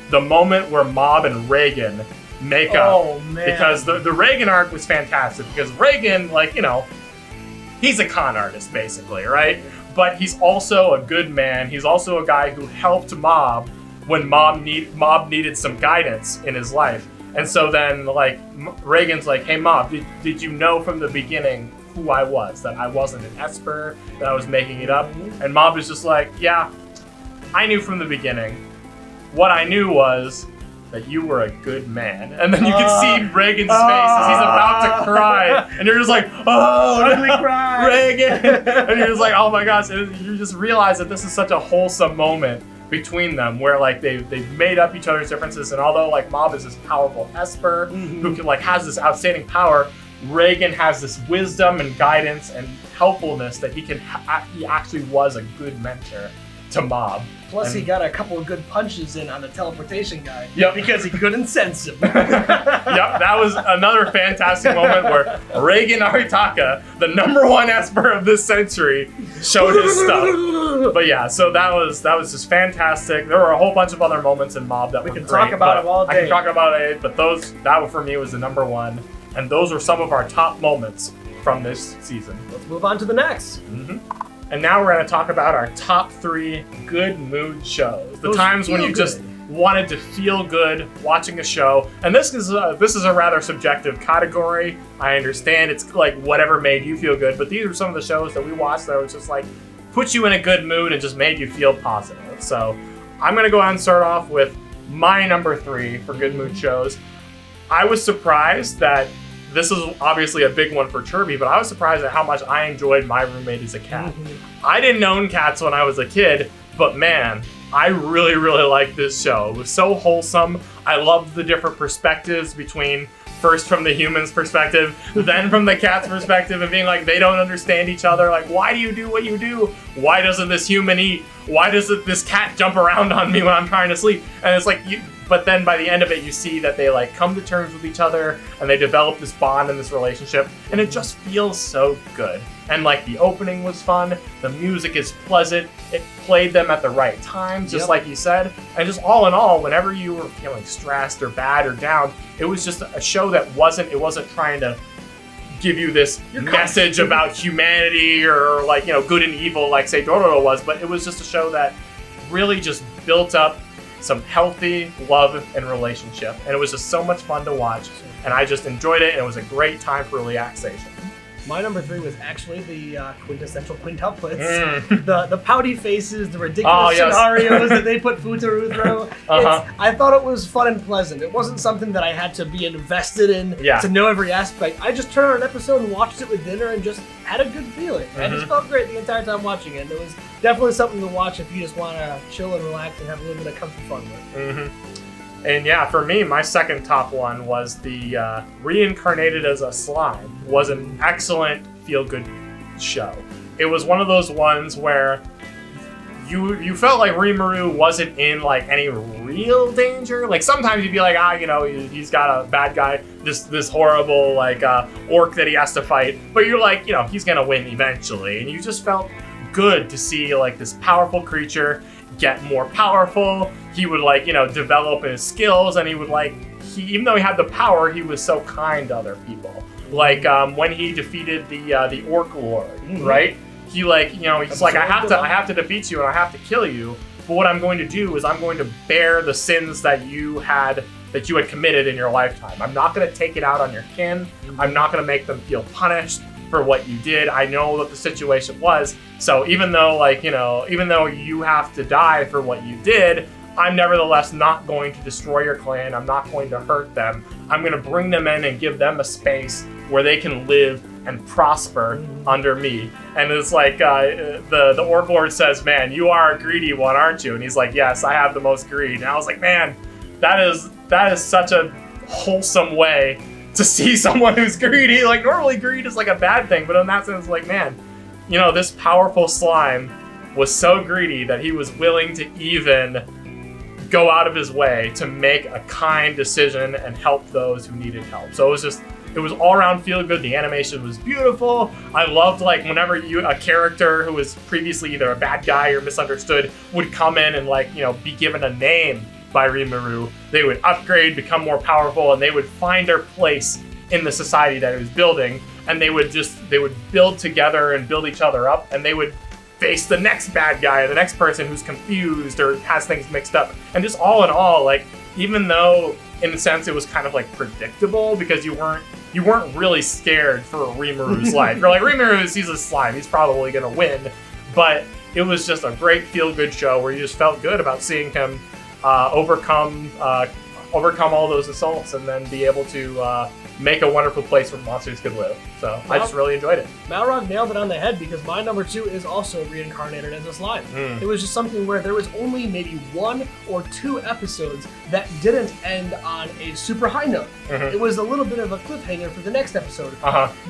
the moment where Mob and Reagan make up. Oh, man. Because the Reagan arc was fantastic, because Reagan, like, he's a con artist, basically, right? But he's also a good man. He's also a guy who helped Mob when Mob needed some guidance in his life. And so then, like, Reagan's like, hey, Mob, did you know from the beginning who I was, that I wasn't an Esper, that I was making it up. And Mob was just like, yeah, I knew from the beginning. What I knew was that you were a good man. And then you can see Reagan's face as he's about to cry. And you're just like, oh, ugly cry. Reagan. And you're just like, oh my gosh. And you just realize that this is such a wholesome moment between them, where like they've made up each other's differences. And although like Mob is this powerful Esper who can, like, has this outstanding power, Reagan has this wisdom and guidance and helpfulness that he actually was a good mentor to Mob. Plus, he got a couple of good punches in on the teleportation guy. Yep. Because he couldn't sense him. Yep, that was another fantastic moment where Reagan Aritaka, the #1 Esper of this century, showed his stuff. But yeah, so that was just fantastic. There were a whole bunch of other moments in Mob that we can talk about them all day. I can talk about it, but that for me was the #1, and those were some of our top moments from this season. Let's move on to the next. And now we're going to talk about our top 3 good mood shows. The times when you just wanted to feel good watching a show. And this is a rather subjective category. I understand it's like whatever made you feel good, but these are some of the shows that we watched that was just like put you in a good mood and just made you feel positive. So I'm going to go ahead and start off with my number 3 for good mood shows. I was surprised that this is obviously a big one for Cherbie, but I was surprised at how much I enjoyed My Roommate is a Cat. I didn't own cats when I was a kid, but man, I really, really liked this show. It was so wholesome. I loved the different perspectives between first from the human's perspective, then from the cat's perspective, and being like, they don't understand each other. Like, why do you do what you do? Why doesn't this human eat? Why doesn't this cat jump around on me when I'm trying to sleep? And it's like, but then by the end of it, you see that they like come to terms with each other and they develop this bond and this relationship, and it just feels so good. And like the opening was fun, the music is pleasant, it played them at the right time, just like you said, and just all in all, whenever you were feeling stressed or bad or down, it was just a show that wasn't trying to give you this message about humanity or like, good and evil like say Dororo was, but it was just a show that really just built up some healthy love and relationship, and it was just so much fun to watch, and I just enjoyed it, and it was a great time for relaxation. My number 3 was actually the quintessential quintuplets. The pouty faces, the ridiculous scenarios that they put Futaro through. I thought it was fun and pleasant. It wasn't something that I had to be invested in to know every aspect. I just turned on an episode and watched it with dinner and just had a good feeling. I just felt great the entire time watching it. And it was definitely something to watch if you just want to chill and relax and have a little bit of comfy fun with it. And yeah, for me, my second top one was the Reincarnated as a Slime. Was an excellent feel-good show. It was one of those ones where you felt like Rimuru wasn't in like any real danger. Like sometimes you'd be like, he's got a bad guy, this horrible like orc that he has to fight. But you're like, he's gonna win eventually. And you just felt good to see like this powerful creature get more powerful. He would like, develop his skills, and he would like, even though he had the power, he was so kind to other people. Like when he defeated the Orc Lord, right? He like, he's like, I have to defeat you and I have to kill you. But what I'm going to do is I'm going to bear the sins that you had committed in your lifetime. I'm not going to take it out on your kin. I'm not going to make them feel punished for what you did. I know what the situation was. So even though you have to die for what you did, I'm nevertheless not going to destroy your clan. I'm not going to hurt them. I'm going to bring them in and give them a space where they can live and prosper under me. And it's like the Orc Lord says, man, you are a greedy one, aren't you? And he's like, yes, I have the most greed. And I was like, man, that is such a wholesome way to see someone who's greedy. Like normally greed is like a bad thing, but in that sense, like, man, this powerful slime was so greedy that he was willing to even go out of his way to make a kind decision and help those who needed help. So it was all around feel good. The animation was beautiful. I loved like whenever a character who was previously either a bad guy or misunderstood would come in and like, be given a name by Rimuru, they would upgrade, become more powerful, and they would find their place in the society that he was building, and they would build together and build each other up, and they would face the next bad guy or the next person who's confused or has things mixed up. And just all in all, like, even though in a sense, it was kind of like predictable because you weren't really scared for Rimuru's life. You're like, Rimuru, he's a slime. He's probably going to win. But it was just a great feel-good show where you just felt good about seeing him overcome all those assaults and then be able to make a wonderful place where monsters could live. So I just really enjoyed it. Malrogg nailed it on the head because my number 2 is also reincarnated as a slime. It was just something where there was only maybe 1 or 2 episodes that didn't end on a super high note. It was a little bit of a cliffhanger for the next episode,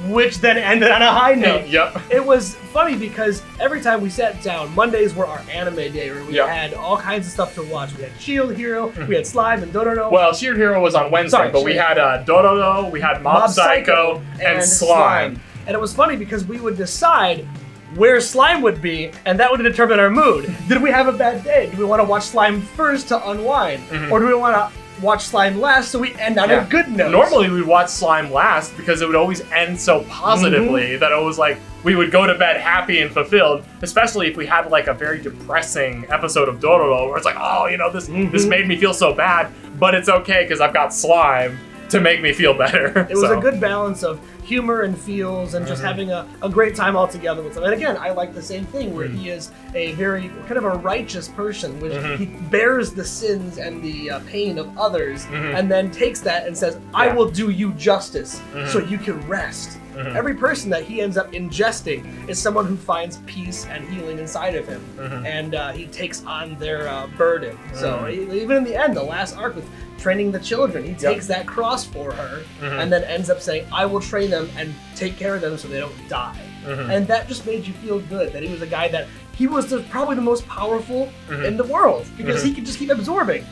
which then ended on a high note. It was funny because every time we sat down, Mondays were our anime day where we had all kinds of stuff to watch. We had Shield Hero, we had Slime and Dororo. Well, Shield Hero was on Wednesday, but we had Dororo, we had Mob Psycho, and Slime. And it was funny because we would decide where Slime would be, and that would determine our mood. Did we have a bad day? Do we want to watch Slime first to unwind? Or do we want to watch Slime last so we end on a good note? Normally we'd watch Slime last because it would always end so positively that it was like we would go to bed happy and fulfilled, especially if we had like a very depressing episode of Dororo where it's like, oh, you know, this made me feel so bad, but it's okay because I've got Slime to make me feel better. It was a good balance of humor and feels and just having a great time all together with him. And again, I like the same thing where he is a very kind of a righteous person, which he bears the sins and the pain of others and then takes that and says, I will do you justice so you can rest. Every person that he ends up ingesting is someone who finds peace and healing inside of him, and he takes on their burden. So even in the end, the last arc with training the children, he takes that cross for her and then ends up saying, I will train them and take care of them so they don't die. And that just made you feel good that he was a guy that he was probably the most powerful in the world because he could just keep absorbing.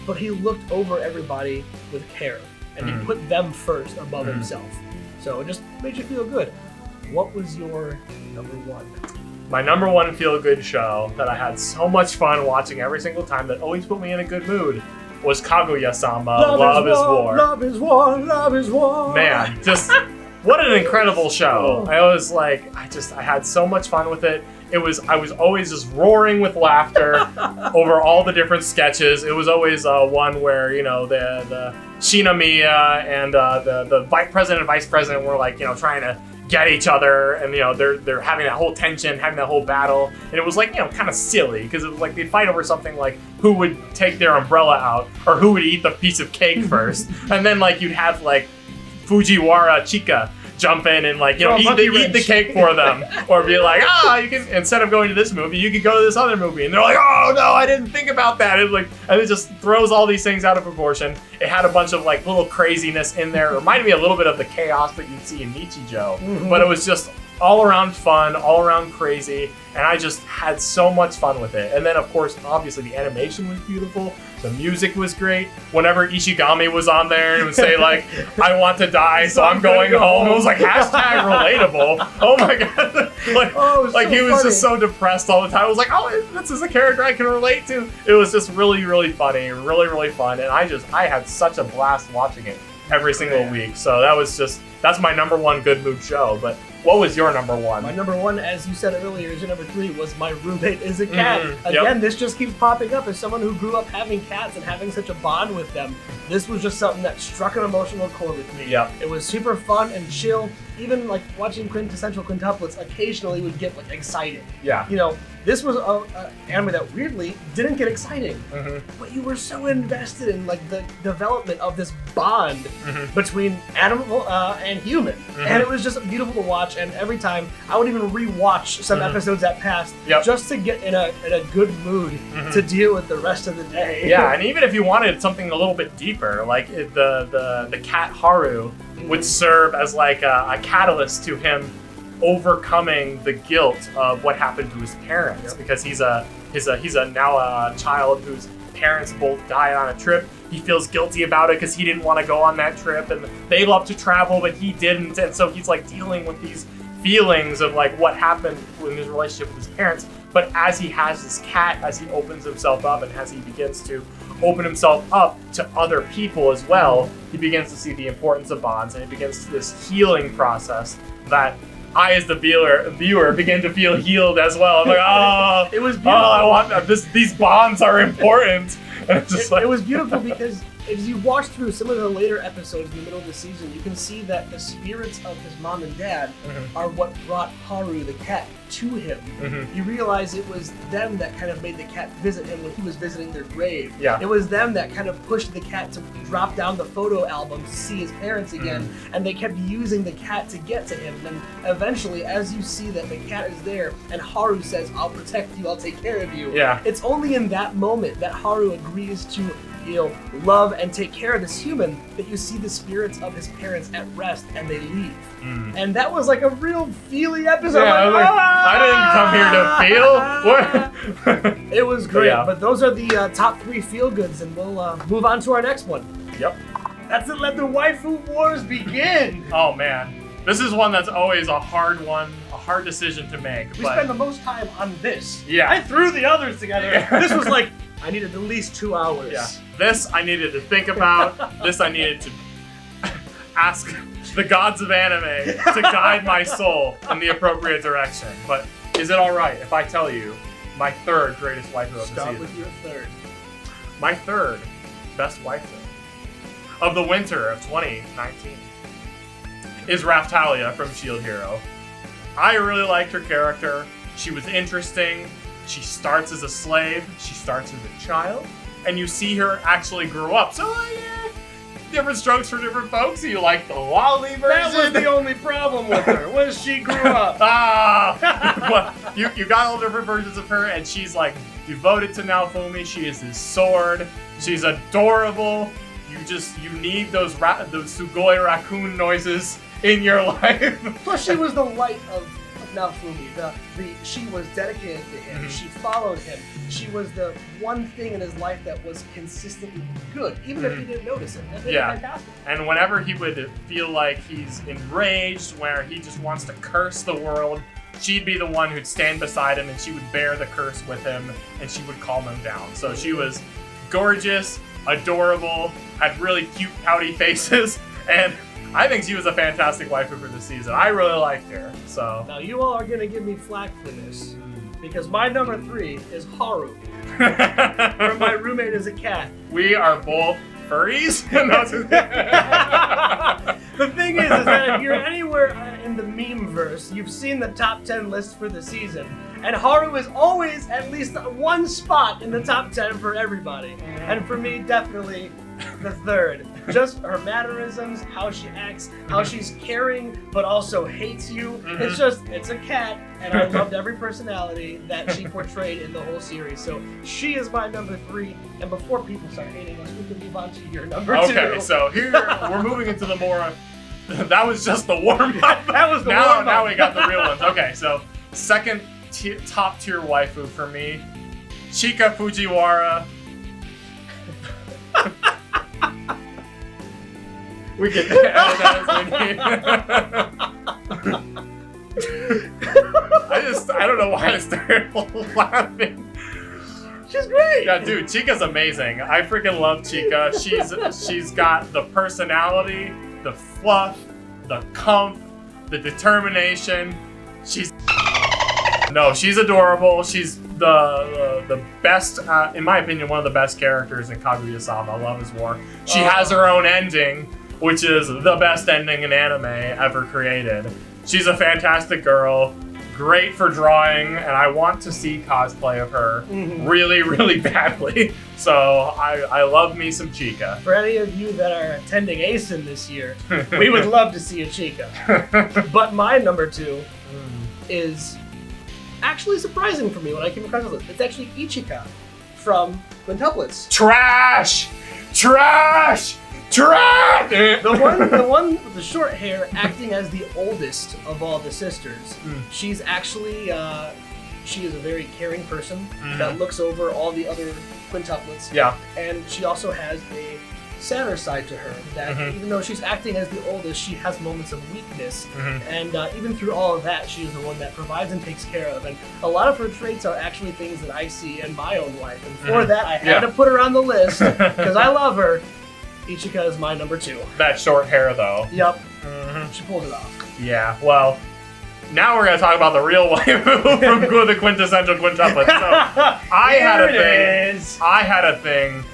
But he looked over everybody with care and he put them first above himself. So it just made you feel good. What was your number 1? My number 1 feel-good show that I had so much fun watching every single time that always put me in a good mood was Kaguya-sama, Love is War. Love is War, Love is War. Man, just what an incredible show. I was like, I had so much fun with it. I was always just roaring with laughter over all the different sketches. It was always one where, you know, the Shinomiya and the president and vice president were like, you know, trying to get each other, and you know they're having that whole tension, having that whole battle, and it was like, you know, kind of silly because it was like they'd fight over something like who would take their umbrella out or who would eat the piece of cake first, and then like you'd have like Fujiwara Chika jump in and like, you know, eat the cake for them, or be like, you can, instead of going to this movie, you could go to this other movie, and they're like, oh no, I didn't think about that. It's like, and it just throws all these things out of proportion. It had a bunch of like little craziness in there. It reminded me a little bit of the chaos that you'd see in Nichijou, but it was just all around fun, all around crazy, and I just had so much fun with it. And then of course, obviously the animation was beautiful. The music was great. Whenever Ishigami was on there, it would say like, I want to die, so I'm going home. It was like hashtag relatable. Oh my god. Like he was just so depressed all the time. I was like, oh, this is a character I can relate to. It was just really, really funny, really, really fun. And I had such a blast watching it every single week. So that's my number 1 good mood show. But what was your number 1? My number 1, as you said earlier, is your number 3, was My Roommate is a Cat. Again, this just keeps popping up as someone who grew up having cats and having such a bond with them. This was just something that struck an emotional chord with me. It was super fun and chill. Even like watching quintessential quintuplets occasionally would get like excited. You know, this was an anime that weirdly didn't get exciting, but you were so invested in like the development of this bond between animal and human, and it was just beautiful to watch. And every time I would even rewatch some episodes that passed just to get in a good mood to deal with the rest of the day. And even if you wanted something a little bit deeper, like the cat Haru would serve as like a catalyst to him overcoming the guilt of what happened to his parents, because he's now a child whose parents both died on a trip. He feels guilty about it because he didn't want to go on that trip, and they love to travel, but he didn't, and so he's like dealing with these feelings of like what happened in his relationship with his parents. But as he has this cat, as he opens himself up and as he begins to open himself up to other people as well, he begins to see the importance of bonds, and he begins this healing process that I, as the viewer, begin to feel healed as well. I'm like, it was beautiful. I want this. These bonds are important. And it's just it was beautiful because as you watch through some of the later episodes in the middle of the season, you can see that the spirits of his mom and dad are what brought Haru the cat to him. You realize it was them that kind of made the cat visit him when he was visiting their grave. Yeah. It was them that kind of pushed the cat to drop down the photo album to see his parents again, and they kept using the cat to get to him. And eventually, as you see that the cat is there, and Haru says, "I'll protect you, I'll take care of you." Yeah. It's only in that moment that Haru agrees to, love and take care of this human, that you see the spirits of his parents at rest and they leave. And that was like a real feely episode. Yeah, I didn't come here to feel. What? It was great, Yeah. but those are the top 3 feel-goods, and we'll move on to our next one. Yep. That's it, let the waifu wars begin! Oh man, this is one that's always a hard decision to make. We but spend the most time on this. Yeah. I threw the others together. Yeah. This was like, I needed at least 2 hours. Yeah. This I needed to think about. This I needed to ask the gods of anime to guide my soul in the appropriate direction. But is it alright if I tell you my 3rd greatest waifu of the Start season? with your 3rd. My 3rd best waifu of the winter of 2019 is Raftalia from Shield Hero. I really liked her character. She was interesting. She starts as a slave. She starts as a child. And you see her actually grow up. So, yeah, different strokes for different folks. You like the Wally version. That was the only problem with her, was she grew up. Well, you got all different versions of her, and she's like devoted to Naofumi. She is his sword. She's adorable. You need those Sugoi raccoon noises in your life. Plus, she was the light of Naofumi. She was dedicated to him. She followed him. She was the one thing in his life that was consistently good, even if he didn't notice it. That Yeah. fantastic. And whenever he would feel like he's enraged, where he just wants to curse the world, she'd be the one who'd stand beside him, and she would bear the curse with him, and she would calm him down. So she was gorgeous, adorable, had really cute pouty faces, and I think she was a fantastic waifu for this season. I really liked her. So Now, you all are going to give me flack for this, because my number 3 is Haru, where my roommate is a cat. we are both furries. The thing is that if you're anywhere in the meme-verse, you've seen the top 10 list for the season, and Haru is always at least one spot in the top 10 for everybody. And for me, definitely the 3rd. Just her mannerisms, how she acts, how she's caring but also hates you. It's a cat, and I loved every personality that she portrayed in the whole series. So she is my number 3, and before people start hating us, we can move on to your number 2. Okay, so here we're moving into the more. That was just the warm-up. That was the now, warm-up. Now we got the real ones. Okay, so second top tier waifu for me, Chika Fujiwara. We can edit that as we need. I don't know why I started laughing. She's great. Yeah, dude, Chica's amazing. I freaking love Chica. She's got the personality, the fluff, the comp, the determination. She's adorable. She's the best, in my opinion, one of the best characters in Kaguya-sama, Love is War. She has her own ending, which is the best ending in anime ever created. She's a fantastic girl, great for drawing, and I want to see cosplay of her really, really badly. So I love me some Chica. For any of you that are attending ASIN this year, we would love to see a Chica. But my number 2 is actually surprising for me when I came across this. It's actually Ichika from Quintuplets. Trash! Trash! Trash! The one with the short hair, acting as the oldest of all the sisters. She's actually she is a very caring person that looks over all the other quintuplets. Yeah. And she also has a sadder side to her, that even though she's acting as the oldest, she has moments of weakness. And even through all of that, she is the one that provides and takes care of. And a lot of her traits are actually things that I see in my own life. And for that, I had to put her on the list because I love her. Ichika is my number 2. That short hair, though. Yep. She pulled it off. Yeah, well, now we're going to talk about the real waifu from the quintessential quintuplet. So, I had a thing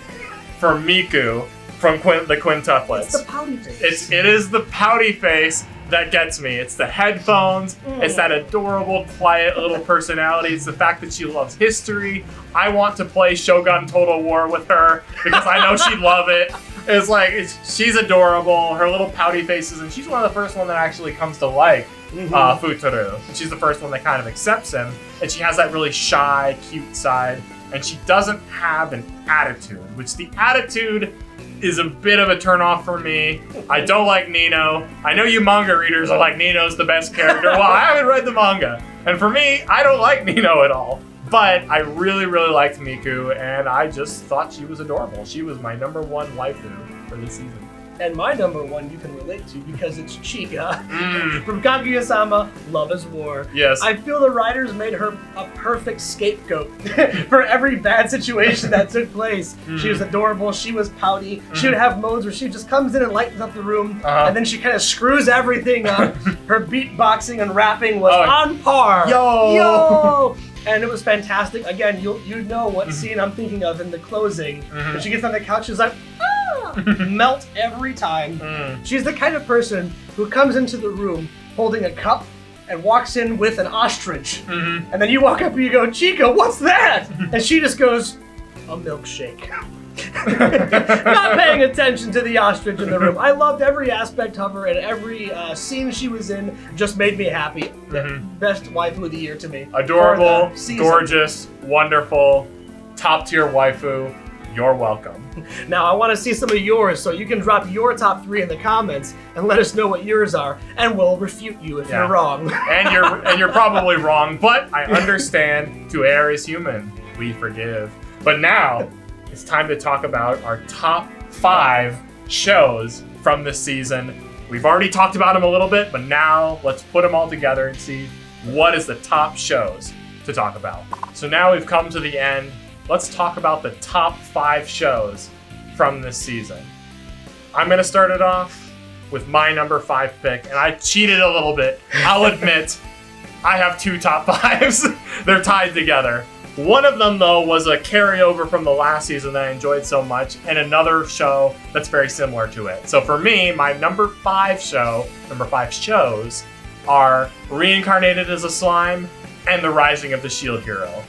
for Miku from the quintuplets. It's the pouty face. It is the pouty face that gets me. It's the headphones. It's that adorable, quiet little personality. It's the fact that she loves history. I want to play Shogun Total War with her because I know she'd love it. It's like, she's adorable. Her little pouty faces, and she's one of the first one that actually comes to like Futuru. She's the first one that kind of accepts him, and she has that really shy, cute side, and she doesn't have an attitude, which the attitude is a bit of a turnoff for me. I don't like Nino. I know you manga readers are like, Nino's the best character. Well, I haven't read the manga. And for me, I don't like Nino at all. But I really, really liked Miku, and I just thought she was adorable. She was my number one waifu for this season. And my number one you can relate to because it's Chika from Kaguya-sama, Love is War. Yes. I feel the writers made her a perfect scapegoat for every bad situation that took place. She was adorable, she was pouty, she would have modes where she just comes in and lightens up the room, and then she kind of screws everything up. Her beatboxing and rapping was on par. Yo! And it was fantastic. Again, you know what scene I'm thinking of in the closing. When she gets on the couch, she's like, melt every time. She's the kind of person who comes into the room holding a cup and walks in with an ostrich. And then you walk up and you go, Chica, what's that? And she just goes, a milkshake. Not paying attention to the ostrich in the room. I loved every aspect of her, and every scene she was in just made me happy. Best waifu of the year to me. Adorable, gorgeous, wonderful, top tier waifu. You're welcome. Now I want to see some of yours, so you can drop your top 3 in the comments and let us know what yours are, and we'll refute you if you're wrong. and you're probably wrong, but I understand. To err is human. We forgive. But now it's time to talk about our top 5 shows from this season. We've already talked about them a little bit, but now let's put them all together and see what is the top shows to talk about. So now we've come to the end. Let's talk about the top 5 shows from this season. I'm gonna start it off with my number 5 pick, and I cheated a little bit. I'll admit, I have 2 top 5s. They're tied together. One of them, though, was a carryover from the last season that I enjoyed so much, and another show that's very similar to it. So for me, my number 5 shows are Reincarnated as a Slime and The Rising of the Shield Hero.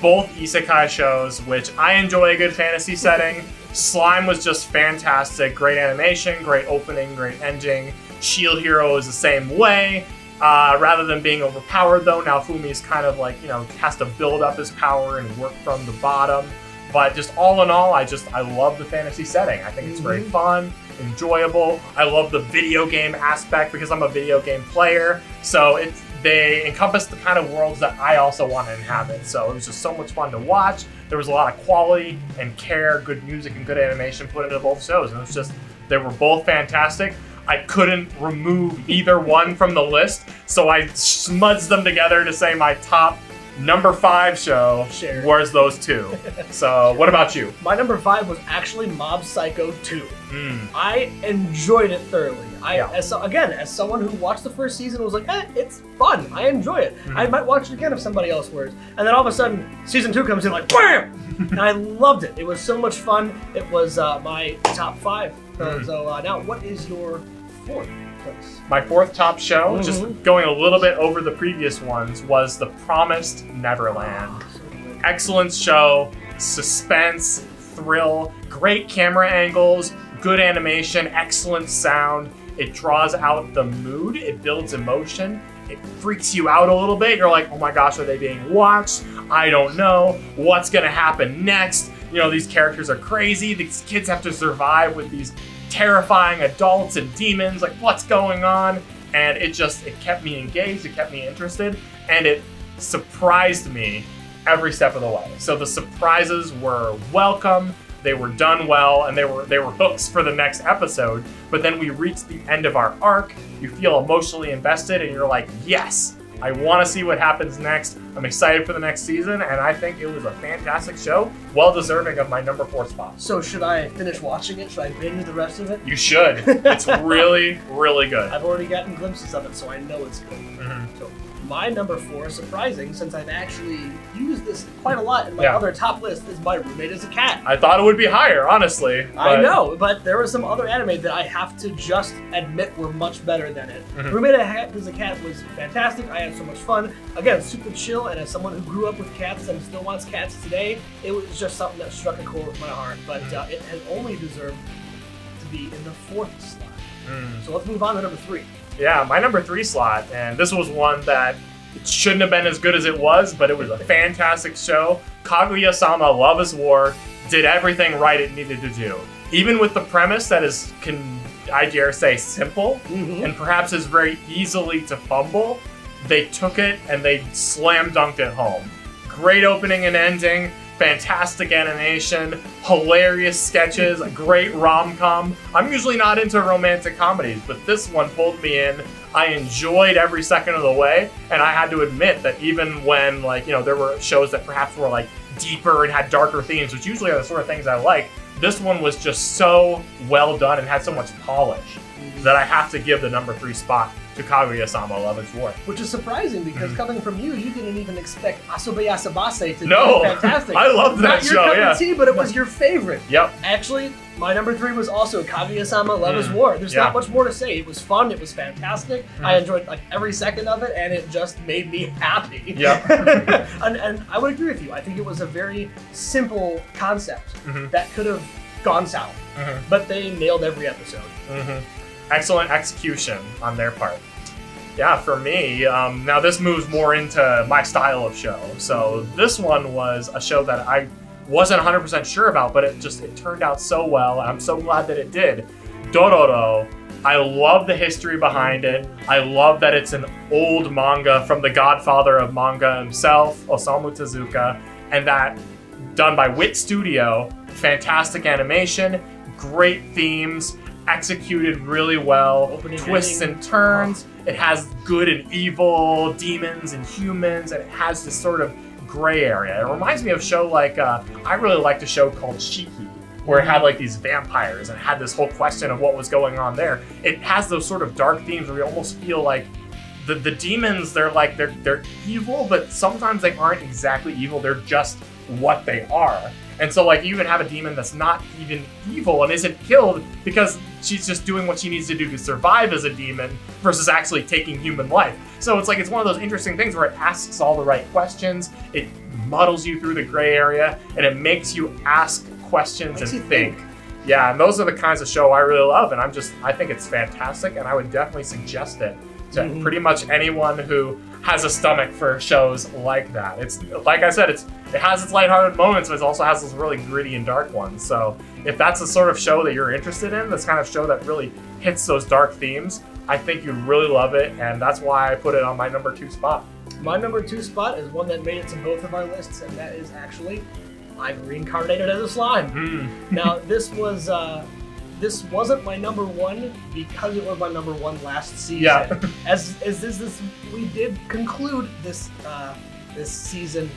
Both isekai shows, which I enjoy a good fantasy setting. Slime was just fantastic. Great animation, great opening, great ending. Shield Hero is the same way. Rather than being overpowered, though, now Fumi's kind of like, has to build up his power and work from the bottom. But just all in all, I love the fantasy setting. I think it's very fun, enjoyable. I love the video game aspect because I'm a video game player. So they encompass the kind of worlds that I also want to inhabit. So it was just so much fun to watch. There was a lot of quality and care, good music and good animation put into both shows. And they were both fantastic. I couldn't remove either one from the list, so I smudged them together to say my top number 5 show was those 2. So, what about you? My number 5 was actually Mob Psycho 2. I enjoyed it thoroughly. As someone who watched the first season and was like, it's fun. I enjoy it. I might watch it again if somebody else were. And then all of a sudden, season 2 comes in like, BAM! And I loved it. It was so much fun. It was my top 5. So now, what is your 4th place? My 4th top show, just going a little bit over the previous ones, was The Promised Neverland. Excellent show, suspense, thrill, great camera angles, good animation, excellent sound. It draws out the mood, it builds emotion, it freaks you out a little bit. You're like, oh my gosh, are they being watched? I don't know. What's gonna happen next? These characters are crazy. These kids have to survive with these terrifying adults and demons. Like, what's going on? And it kept me engaged, it kept me interested, and it surprised me every step of the way. So the surprises were welcome, they were done well, and they were hooks for the next episode. But then we reached the end of our arc, you feel emotionally invested, and you're like, yes, I want to see what happens next. I'm excited for the next season, and I think it was a fantastic show, well deserving of my number 4 spot. So should I finish watching it? Should I binge the rest of it? You should. It's really, really good. I've already gotten glimpses of it, so I know it's good. So my number 4, surprising, since I've actually used this quite a lot in my other top list, is My Roommate is a Cat. I thought it would be higher, honestly. I know, but there were some other anime that I have to just admit were much better than it. Roommate is a Cat was fantastic. I had so much fun. Again, super chill, and as someone who grew up with cats and still wants cats today, it was just something that struck a chord with my heart. But it has only deserved to be in the 4th slot. So let's move on to number 3. Yeah, my number 3 slot, and this was one that it shouldn't have been as good as it was, but it was a fantastic show. Kaguya-sama Love is War did everything right it needed to do. Even with the premise that is, I dare say, simple, and perhaps is very easily to fumble, they took it and they slam dunked it home. Great opening and ending, fantastic animation, hilarious sketches, a great rom-com. I'm usually not into romantic comedies, but this one pulled me in. I enjoyed every second of the way, and I had to admit that even when, there were shows that perhaps were, deeper and had darker themes, which usually are the sort of things I like, this one was just so well done and had so much polish that I have to give the number 3 spot to Kaguya-sama Love is War. Which is surprising because coming from you didn't even expect Asobe Asabase to be fantastic. I loved that Not show, your cup of tea, but it was your favorite. Yep. Actually, my number 3 was also Kaguya-sama Love is War. There's not much more to say. It was fun. It was fantastic. I enjoyed every second of it, and it just made me happy. Yep. and I would agree with you. I think it was a very simple concept that could have gone south, but they nailed every episode. Excellent execution on their part. Yeah, for me, now this moves more into my style of show. So this one was a show that I wasn't 100% sure about, but it turned out so well, and I'm so glad that it did. Dororo. I love the history behind it. I love that it's an old manga from the godfather of manga himself, Osamu Tezuka, and that done by Wit Studio. Fantastic animation, great themes, executed really well, twists and turns. It has good and evil, demons and humans, and it has this sort of gray area. It reminds me of a show I really liked a show called Shiki, where it had these vampires and it had this whole question of what was going on there. It has those sort of dark themes where you almost feel like the demons, they're evil, but sometimes they aren't exactly evil, they're just what they are. And so you even have a demon that's not even evil and isn't killed because she's just doing what she needs to do to survive as a demon versus actually taking human life. So it's it's one of those interesting things where it asks all the right questions, it muddles you through the gray area, and it makes you ask questions and think. Yeah, and those are the kinds of show I really love, and I think it's fantastic, and I would definitely suggest it to pretty much anyone who has a stomach for shows like that. It's like I said, it has its lighthearted moments, but it also has those really gritty and dark ones. So if that's the sort of show that you're interested in, this kind of show that really hits those dark themes, I think you'd really love it, and that's why I put it on my number 2 spot. My number 2 spot is one that made it to both of our lists, and that is actually I'm Reincarnated as a Slime. Now, this wasn't my number 1 because it was my number 1 last season. Yeah. As we did conclude this season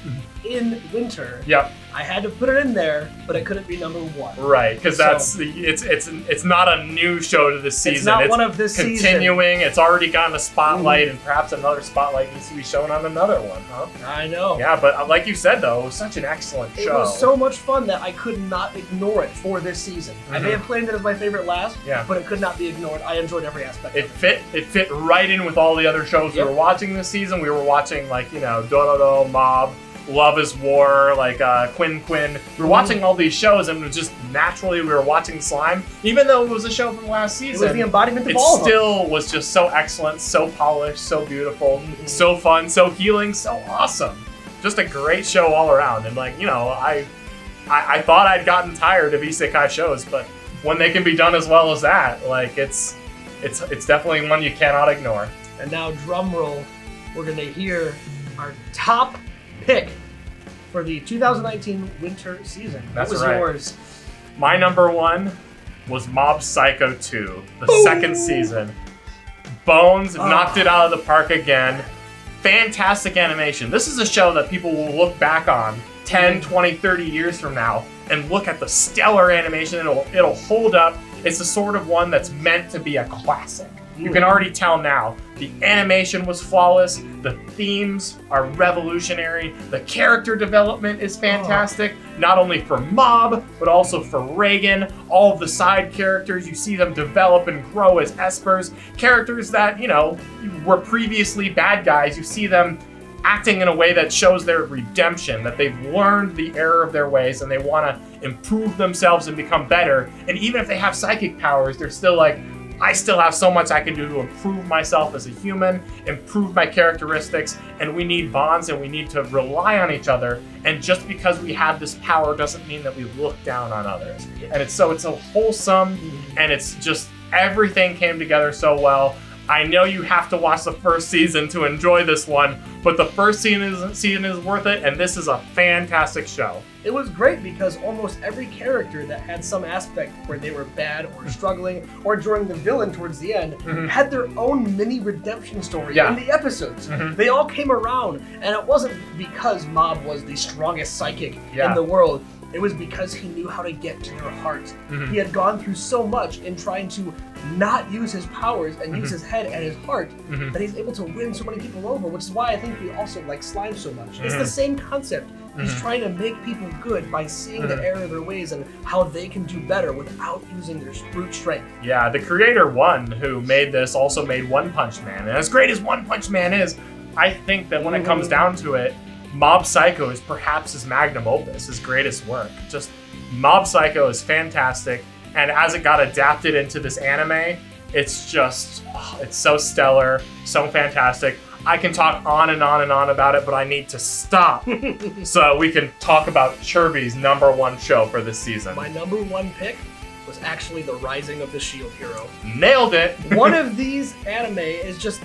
in winter. Yep. I had to put it in there, but it couldn't be number 1. Right, because it's not a new show to this season. It's not one of this season. Continuing. It's already gotten a spotlight, and perhaps another spotlight needs to be shown on another one, huh? I know. Yeah, but like you said, though, it was such an excellent show. It was so much fun that I could not ignore it for this season. I may have claimed it as my favorite last, but it could not be ignored. I enjoyed every aspect of it. It fit right in with all the other shows we were watching this season. We were watching, Dororo, Mob, Love is War, Quinn. We were watching all these shows, and it was just naturally we were watching Slime. Even though it was a show from last season, it was the embodiment of all of them. It still was just so excellent, so polished, so beautiful, so fun, so healing, so awesome. Just a great show all around. And I thought I'd gotten tired of isekai shows, but when they can be done as well as that, it's definitely one you cannot ignore. And now, drum roll, we're gonna hear our top pick for the 2019 winter season. That's what was yours? My number 1 was Mob Psycho 2, the second season. Bones knocked it out of the park again. fantastic animation. This is a show that people will look back on 10, 20, 30 years from now and look at the stellar animation. It'll hold up. It's the sort of one that's meant to be a classic. You can already tell now. The animation was flawless. The themes are revolutionary. The character development is fantastic. Not only for Mob, but also for Reagan. All of the side characters, you see them develop and grow as espers. Characters that, were previously bad guys. You see them acting in a way that shows their redemption, that they've learned the error of their ways and they want to improve themselves and become better. And even if they have psychic powers, they're still like, I still have so much I can do to improve myself as a human, improve my characteristics, and we need bonds and we need to rely on each other. And just because we have this power doesn't mean that we look down on others. And it's so wholesome, and it's just everything came together so well. I know you have to watch the first season to enjoy this one, but the first season is worth it, and this is a fantastic show. It was great because almost every character that had some aspect where they were bad or struggling or during the villain towards the end had their own mini redemption story in the episodes. They all came around, and it wasn't because Mob was the strongest psychic in the world. It was because he knew how to get to their hearts. He had gone through so much in trying to not use his powers and use his head and his heart that he's able to win so many people over, which is why I think we also like Slime so much. It's the same concept. He's trying to make people good by seeing the error of their ways and how they can do better without using their brute strength. Yeah, the creator one who made this also made One Punch Man. And as great as One Punch Man is, I think that when it comes down to it, Mob Psycho is perhaps his magnum opus, his greatest work. Just Mob Psycho is fantastic, and as it got adapted into this anime, it's just, it's so stellar, so fantastic. I can talk on and on and on about it, but I need to stop so we can talk about Cherbie's #1 show for this season. My #1 pick was actually The Rising of the Shield Hero. Nailed it! One of these anime is just,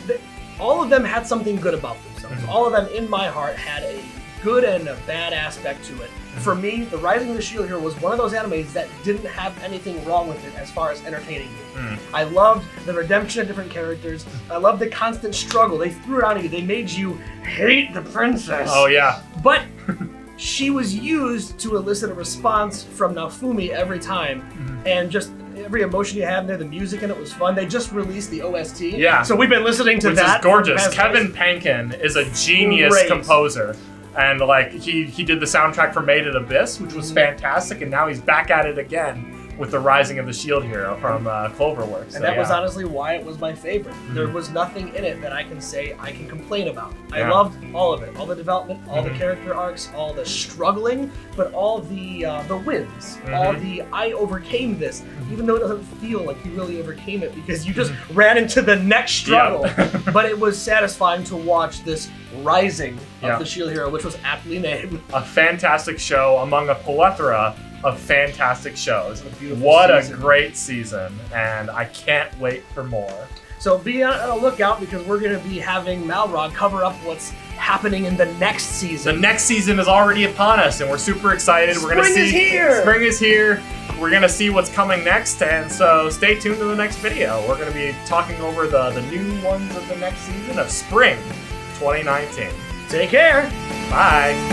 all of them had something good about themselves. All of them, in my heart, had a good and a bad aspect to it. For me, The Rising of the Shield Hero was one of those animes that didn't have anything wrong with it as far as entertaining me. I loved the redemption of different characters. I loved the constant struggle. They threw it on you. They made you hate the princess. Oh, yeah. But she was used to elicit a response from Naofumi every time. And just every emotion you have in there, the music in it was fun. They just released the OST. Yeah. So we've been listening to Which that. is gorgeous. Kevin Penkin is a genius composer. And he did the soundtrack for Made in Abyss, which was fantastic, and now he's back at it again with The Rising of the Shield Hero from Cloverworks. And that was honestly why it was my favorite. There was nothing in it that I can say I can complain about. I loved all of it, all the development, all the character arcs, all the struggling, but all the wins, all the I overcame this, even though it doesn't feel like you really overcame it because you just ran into the next struggle. But it was satisfying to watch this rising of the Shield Hero, which was aptly named. A fantastic show among a plethora of fantastic shows. What a great season, and I can't wait for more. So be on the lookout because we're going to be having Malrogg cover up what's happening in the next season. The next season is already upon us, and we're super excited. We're gonna see Spring is here! Spring is here. We're going to see what's coming next, and so stay tuned to the next video. We're going to be talking over the new ones of the next season of Spring 2019. Take care! Bye!